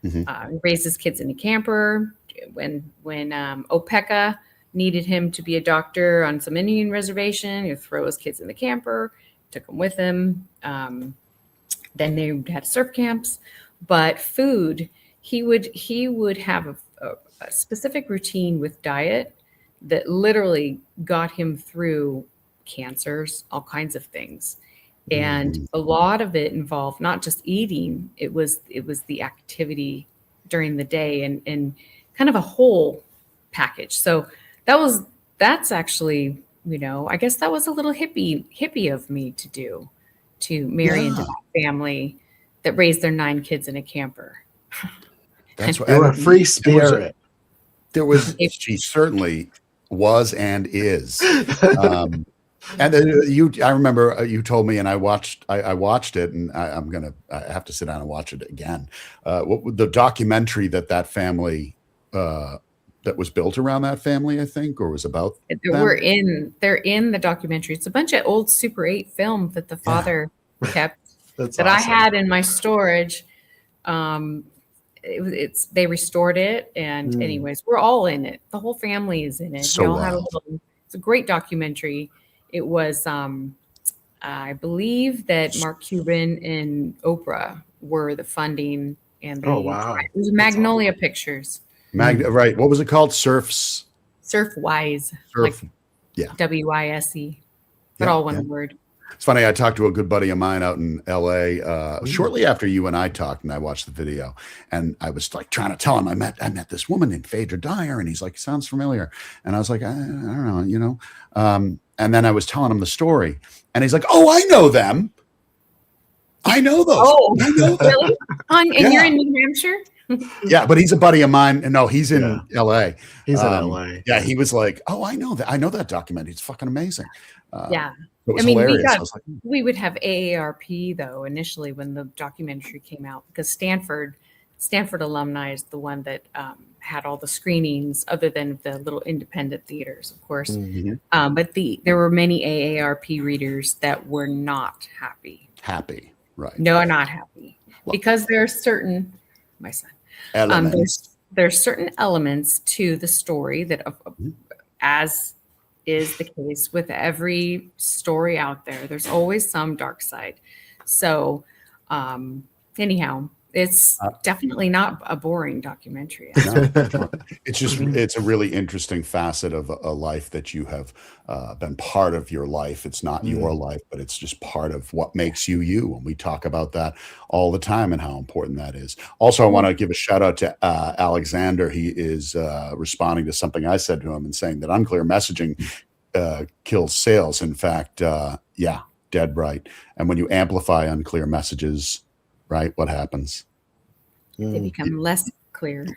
He raised his kids in a camper. When Opeka needed him to be a doctor on some Indian reservation, he'd throw his kids in the camper, took them with him. Then they had surf camps. But food, he would have a specific routine with diet that literally got him through cancers, all kinds of things. And a lot of it involved not just eating, it was the activity during the day and kind of a whole package. So that's actually, I guess that was a little hippie of me to marry into that family that raised their 9 kids in a camper. That's what you're a free spirit. She certainly was and is. And I remember you told me, and I watched it, and I have to sit down and watch it again. The documentary that family that was built around that family, I think, or was about. They're in the documentary. It's a bunch of old Super 8 film that the father kept that awesome. I had in my storage. They restored it, and anyways, we're all in it. The whole family is in it. So we all had it's a great documentary. It was, I believe that Mark Cuban and Oprah were the funding, and it was Magnolia Pictures. Right. What was it called? Surfwise. WISE, but all one word. It's funny. I talked to a good buddy of mine out in LA shortly after you and I talked, and I watched the video, and I was like trying to tell him I met this woman named Phaedra Dyer, and he's like, sounds familiar, and I was like, I don't know, and then I was telling him the story, and he's like, oh, I know them. I know those. Oh, really? And you're in New Hampshire? Yeah, but he's a buddy of mine. No, he's in LA. He's in LA. Yeah, he was like, oh, I know that. I know that documentary. It's fucking amazing. It was hilarious. We would have AARP though initially when the documentary came out, because Stanford alumni is the one that had all the screenings, other than the little independent theaters, of course. But there were many AARP readers that were not happy. Happy, right? No, not happy, because there are certain, my son, there's certain elements to the story that as is the case with every story out there. There's always some dark side. So, anyhow, it's definitely not a boring documentary. No, it's a really interesting facet of a life that you have been part of your life. It's not your life, but it's just part of what makes you you. And we talk about that all the time and how important that is. Also, I want to give a shout out to Alexander. He is responding to something I said to him and saying that unclear messaging kills sales. In fact, yeah, dead right. And when you amplify unclear messages, right, what happens? They become less clear.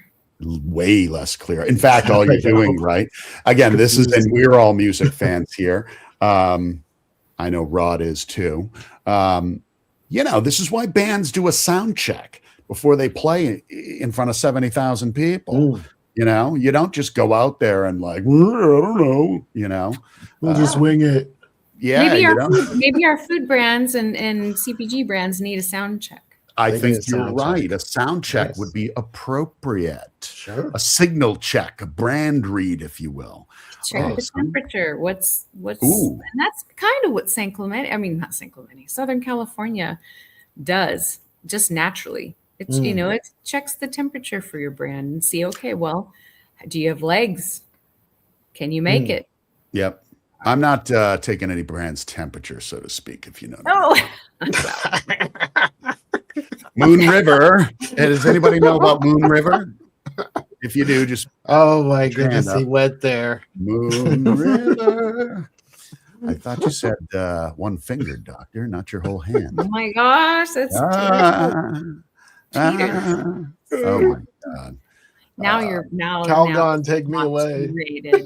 Way less clear. In fact, all you're doing, right? Again, this is, and we're all music fans here. I know Rod is too. This is why bands do a sound check before they play in front of 70,000 people. You don't just go out there and like, I don't know, we'll just wing it. Yeah. Maybe our food brands and CPG brands need a sound check. I think you're right. A sound check would be appropriate. Sure. A signal check, a brand read, if you will. Check the temperature. What's and that's kind of what not San Clemente, Southern California does just naturally. It's it checks the temperature for your brand and see, okay, well, do you have legs? Can you make it? Yep. I'm not taking any brand's temperature, so to speak, if you know. Moon River. Does anybody know about Moon River? If you do, just oh my goodness, he went there. Moon River. I thought you said one finger, doctor, not your whole hand. Oh my gosh, that's oh my God. Now Calgon, take me away.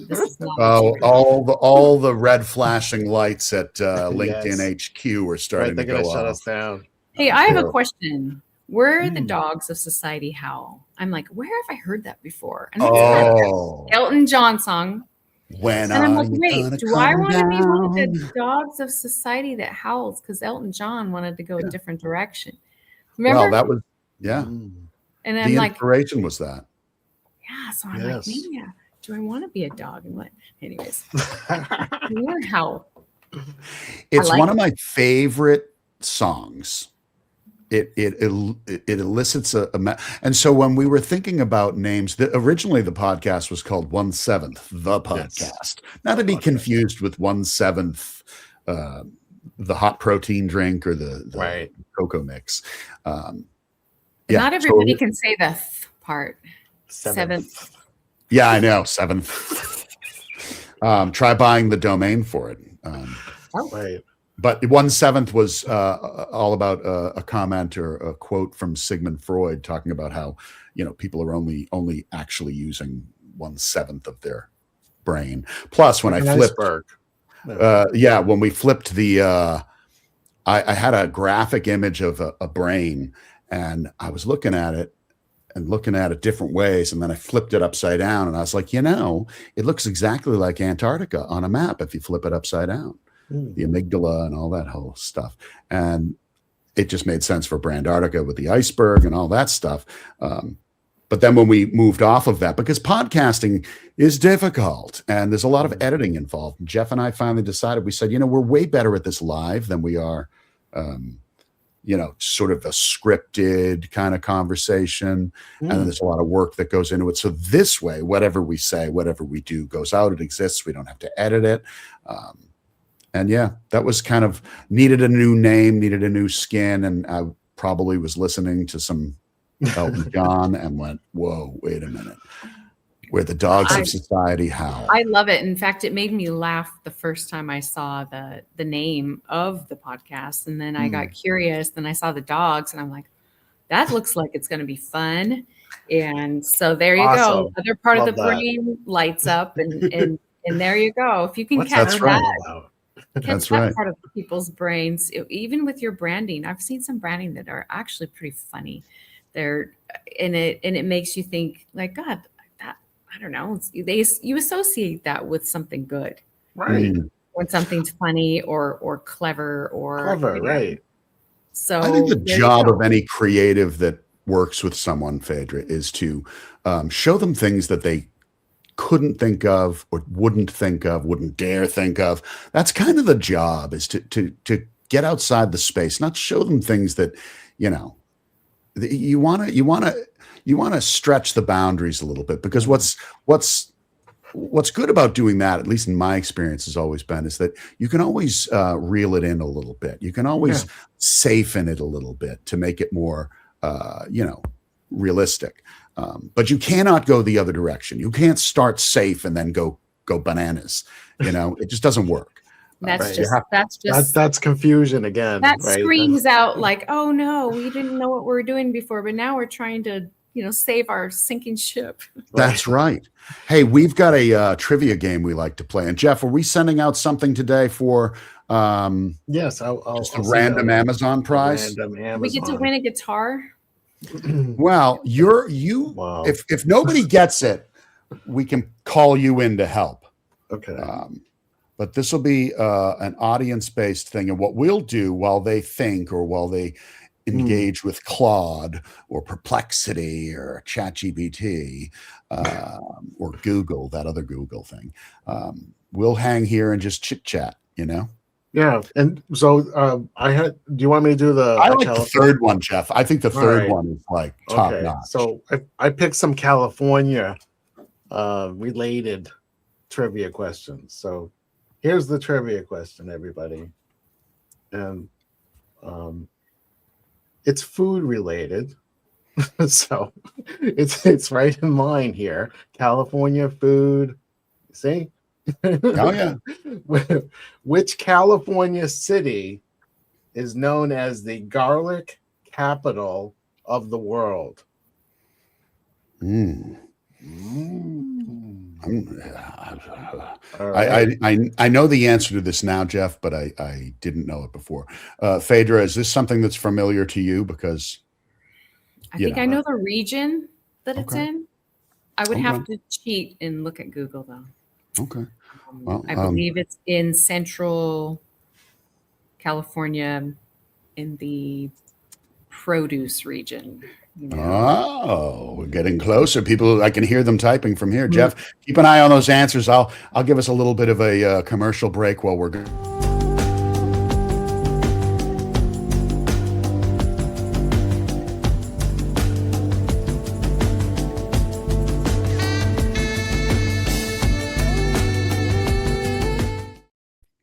This is not all the red flashing lights at LinkedIn HQ are starting to go shut off. us down. Hey, I have a question. Where are the dogs of society howl? I'm like, where have I heard that before? And that's Elton John song. And I'm like, wait, do I want to be one of the dogs of society that howls? Because Elton John wanted to go a different direction. Remember? Well, that was And I'm the like, inspiration was that. Yeah, so I'm like, maybe, do I want to be a dog? And what? Anyways, you're howl. It's one of my favorite songs. It elicits and so when we were thinking about names, originally the podcast was called 1/7 the podcast, not to be confused with 1/7 the hot protein drink or the cocoa mix. Not everybody can say the part. Seventh. Yeah, I know. 7th. Try buying the domain for it. Right. But 1/7 was all about a comment or a quote from Sigmund Freud talking about how people are only actually using 1/7 of their brain. Plus, when I flipped, when we flipped the, I had a graphic image of a brain, and I was looking at it different ways, and then I flipped it upside down, and I was like, it looks exactly like Antarctica on a map if you flip it upside down. The amygdala and all that whole stuff. And it just made sense for Brandarctica with the iceberg and all that stuff. But then when we moved off of that, because podcasting is difficult and there's a lot of editing involved, Jeff and I finally decided, we said, we're way better at this live than we are, sort of a scripted kind of conversation. And then there's a lot of work that goes into it. So this way, whatever we say, whatever we do goes out, it exists. We don't have to edit it. And that was kind of needed a new name, needed a new skin. And I probably was listening to some Elton John and went, whoa, wait a minute. Where the dogs of society howl. I love it. In fact, it made me laugh the first time I saw the name of the podcast. And then I got curious. Then I saw the dogs and I'm like, that looks like it's going to be fun. And so there you go. Other part of the brain lights up and there you go. If you can catch that. Catch that part of people's brains, even with your branding. I've seen some branding that are actually pretty funny. They're in it, and it makes you think, like, God, that I don't know. You associate that with something good, right? When something's funny or clever right? So I think the job of any creative that works with someone, Phaedra, is to show them things that they couldn't think of or wouldn't dare think of. That's kind of the job, is to get outside the space, not show them things that, you know, you want to stretch the boundaries a little bit, because what's good about doing that, at least in my experience, has always been, is that you can always reel it in a little bit. You can always safeten it a little bit to make it more, realistic. But you cannot go the other direction. You can't start safe and then go bananas. You know, it just doesn't work. That's confusion again. That screams out like, oh no, we didn't know what we were doing before, but now we're trying to, save our sinking ship. That's right. Hey, we've got a trivia game we like to play. And Jeff, are we sending out something today for yes, I'll just a random Amazon prize? We get to win a guitar. Well, wow. If nobody gets it, we can call you in to help. Okay. But this will be an audience-based thing. And what we'll do while they think, or while they engage with Claude or Perplexity or ChatGPT or Google, that other Google thing, we'll hang here and just chit-chat, Yeah. And so do you want me to do I like the third one, Jeff. I think the third one is like top notch. So I picked some California related trivia questions. So here's the trivia question, everybody. And it's food related. So it's right in line here. California food. See? Oh yeah. Which California city is known as the garlic capital of the world? I know the answer to this now, Jeff, but I didn't know it before. Phaedra, is this something that's familiar to you? Because I think I know the region that it's in. I would have to cheat and look at Google though. Okay. I believe it's in Central California, in the produce region. Oh, we're getting closer. People, I can hear them typing from here. Jeff, keep an eye on those answers. I'll give us a little bit of a commercial break while we're going.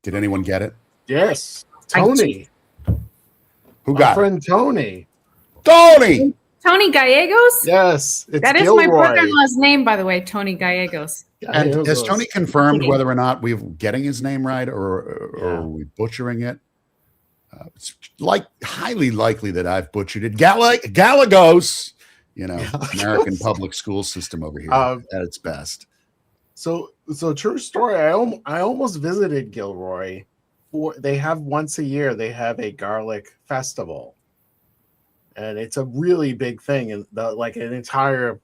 Did anyone get it? Yes. Tony. Who got friend it? Tony. Tony Gallegos? Yes. That is my brother-in-law's name, by the way, Tony Gallegos. And has Tony confirmed whether or not we're getting his name right, or are we butchering it? It's highly likely that I've butchered it. Gallegos, American public school system over here at its best. So true story. I almost visited Gilroy. They have once a year. They have a garlic festival, and it's a really big thing. And like an entire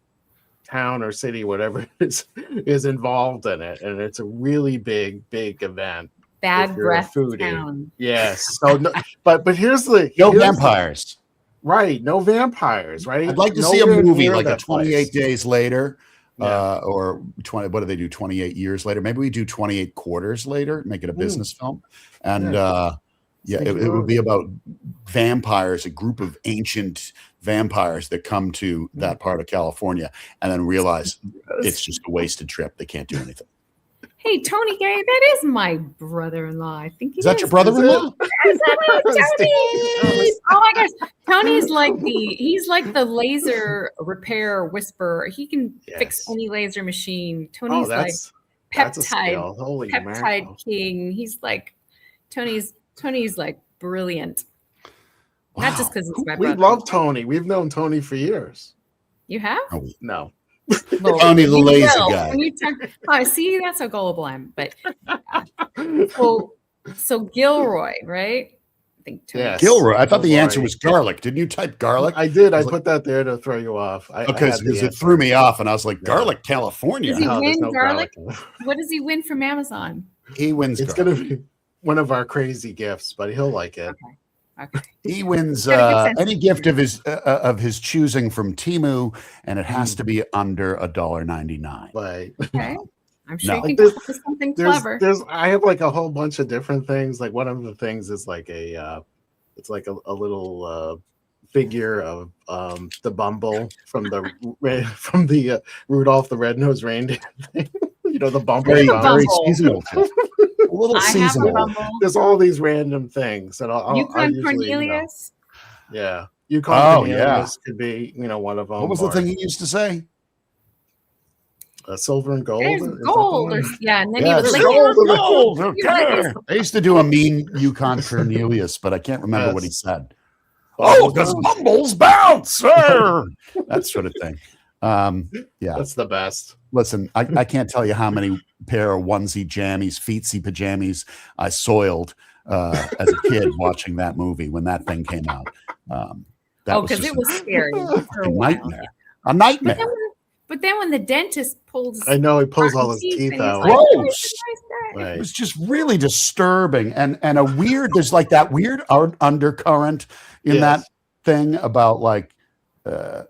town or city, whatever is involved in it, and it's a really big event. Bad breath town. Yes. So, but here's vampires. Right. No vampires. Right. I'd like to see a movie like a 28 Days Later. Or 20, what do they do? 28 years later. Maybe we do 28 quarters later, make it a business film. And it would be about vampires, a group of ancient vampires that come to that part of California and then realize it's just a wasted trip. They can't do anything. Hey, Tony Gay, that is my brother-in-law. I think is that your brother-in-law? Tony! Oh my gosh, Tony's he's like the laser repair whisperer. He can fix any laser machine. Tony's peptide king. He's like Tony's like brilliant. Wow. Not just because it's my brother. We love Tony. We've known Tony for years. You have? No. Well, Tony the lazy guy. See, that's how gullible I am. But so Gilroy, right? I think Tony. Yes. Gilroy. I thought the answer was garlic. Didn't you type garlic? I did. I put that there to throw you off. Because it threw me off, and I was like, garlic, California. Does he win garlic? What does he win from Amazon? He wins. It's going to be one of our crazy gifts, but he'll like it. Okay. Okay. He wins Gotta give sense any of gift humor. of his choosing from Temu, and it has to be under $1.99. Like, Okay. I'm sure No. you Like can come up with something there's clever. I have like a whole bunch of different things. Like one of the things is like it's like a little figure of the Bumble from the Rudolph the Red-Nosed Reindeer thing. You know, the Bumble. Very, a very Bumble. seasonal. Jeff. A little I have a seasonal. Bumble. There's all these random things, and I'll Yukon usually, Cornelius. yeah, Yukon Oh, Cornelius could be, one of them. What was the thing he used to say? Silver and gold. There's Is that the gold. one? Yeah, and then Yeah, he was there's like, gold. Okay. I used to do a mean Yukon Cornelius, but I can't remember what he Yes. said. Bumbles because bounce. bumbles bounce, sir. That sort of thing. Yeah. That's the best. Listen, I can't tell you how many pair of onesie jammies, feetsy pajamas I soiled as a kid watching that movie when that thing came out. That because just it was scary for a a while. nightmare. A nightmare. But then when the dentist pulls, I know he pulls all his teeth teeth and he's out. like, Gross. "Where's the nice guy?" It Right. was just really disturbing and a weird, there's like that weird undercurrent in that Yes. thing about like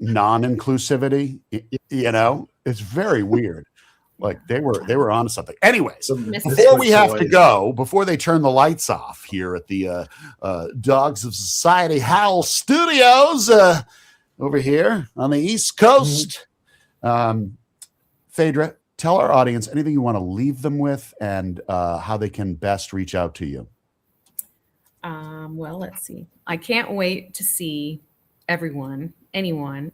non-inclusivity. It's very weird. Like they were onto something. Anyways, before we have to go, before they turn the lights off here at the Dogs of Society Howl Studios over here on the East Coast. Phaedra, tell our audience anything you want to leave them with and how they can best reach out to you. Well, let's see. I can't wait to see anyone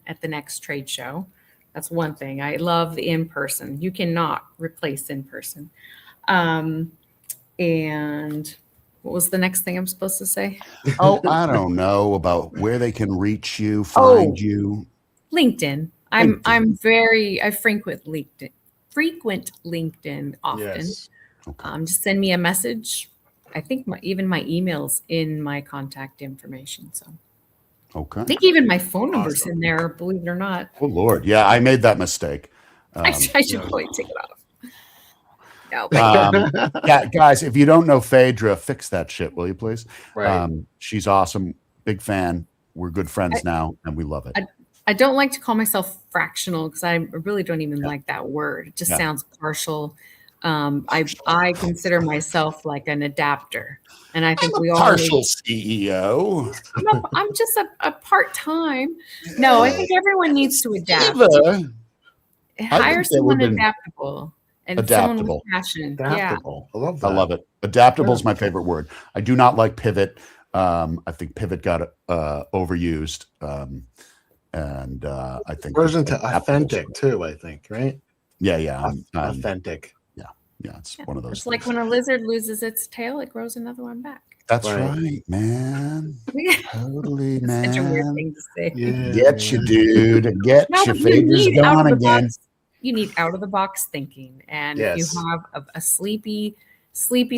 at the next trade show. That's one thing. I love the in-person. You cannot replace in-person. And what was the next thing I'm supposed to say? Oh, I don't know about where they can reach you, find you. LinkedIn. I frequent LinkedIn often. Yes. Okay. Just send me a message. I think even my email's in my contact information. So Okay. I think even my phone number's Awesome. in there, believe it or not. Oh Lord, yeah, I made that mistake. I should probably take it off. No, but Yeah, guys, if you don't know Phaedra, fix that shit, will you please? Right. She's awesome, big fan. We're good friends now, and we love it. I don't like to call myself fractional because I really don't even like that word. It just Yeah. sounds partial. I consider myself like an adapter, and I think I'm we a all partial CEO. I'm just a part time. No, I think everyone needs to adapt. Eva. Hire that someone would've been adaptable and someone adaptable. with passion. Adaptable. I love that. I love it. Adaptable is my favorite word. I do not like pivot. I think pivot got overused. And I think Version to adaptable's authentic great. too, I think, right? Yeah. Authentic. Yeah, it's one of those. It's like things. when a lizard loses its tail, it grows another one back. That's Right. right, man. Totally, Such a weird man. thing to say. Yeah. Get you, dude. Get No, your but you fingers need out going of the again. box. You need out of the box thinking, and if Yes. you have a sleepy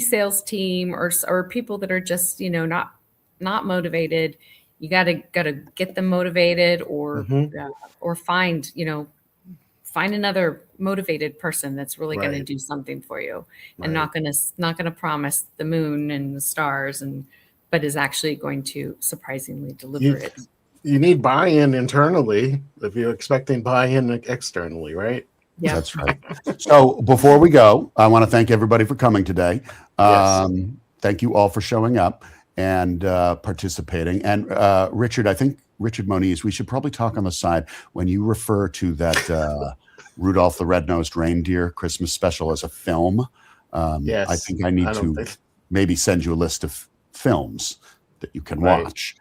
sales team or people that are just not motivated, you gotta get them motivated or find another motivated person that's really going to Right. do something for you Right. and not gonna promise the moon and the stars but is actually going to surprisingly deliver it. You need buy-in internally if you're expecting buy-in externally, right? Yeah. That's right. So before we go, I want to thank everybody for coming today. Yes. Thank you all for showing up and participating. And Richard Moniz, we should probably talk on the side when you refer to that Rudolph the Red-Nosed Reindeer Christmas special as a film. Yes. I think I need to maybe send you a list of films that you can Right. watch.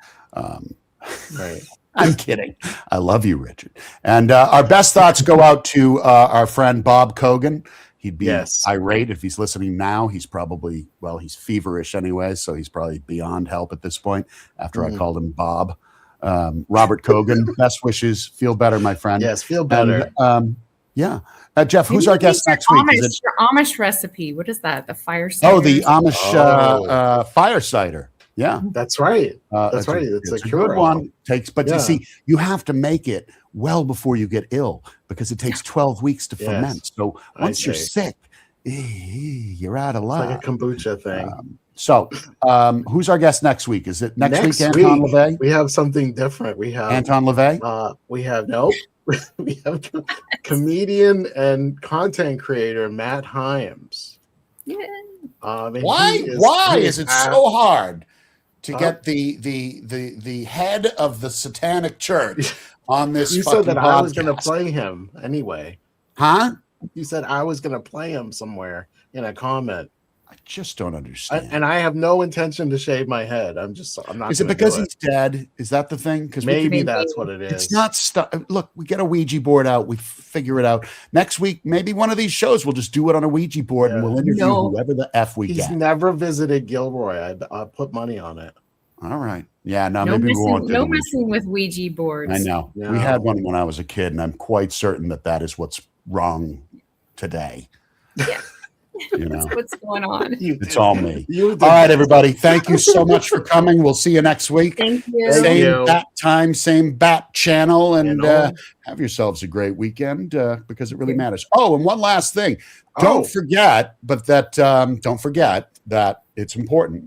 Right. I'm kidding. I love you, Richard. And our best thoughts go out to our friend Bob Cogan. He'd be irate if he's listening now. He's probably, he's feverish anyway, so he's probably beyond help at this point after I called him Bob. Robert Cogan, best wishes. Feel better, my friend. Yes, feel better. And, Jeff, who's our guest next week? Your Amish recipe. What is that? The fire cider? Oh, the Amish fire cider. Yeah, that's right. That's right. It's a good one. You see, you have to make it well before you get ill because it takes 12 weeks to ferment. So once you're sick, you're out of luck. It's like a kombucha thing. So, who's our guest next week? Is it next week? Next Anton week, LaVey? we have something different. We have Anton LaVey? we have nope. We have comedian and content creator Matt Hyams. Yeah. And Why? he Why he is it so hard to Huh? get the head of the Satanic Church on this? You fucking said that I was going to podcast? play him anyway. Huh? You said I was going to play him somewhere in a comment. I just don't understand. And I have no intention to shave my head. I'm not. Is it gonna because do he's dead? Is that the thing? Because Maybe can- that's what it is. it's not stuff. Look, we get a Ouija board out. We figure it out. Next week, maybe one of these shows, we'll just do it on a Ouija board and Yeah. we'll interview No. whoever the F we He's get. never visited Gilroy. I put money on it. All right. Yeah, no, No maybe we messing, won't do no the Ouija. messing with Ouija boards. I know. No. We had one when I was a kid, and I'm quite certain that is what's wrong today. Yeah. You know, What's going on? it's all me. You did All right, that. everybody. Thank you so much for coming. We'll see you next week. Thank you. Thank Same you. bat time, same bat channel, and You know? have yourselves a great weekend because it really matters. Oh, and one last thing. Don't Oh. forget, don't forget that it's important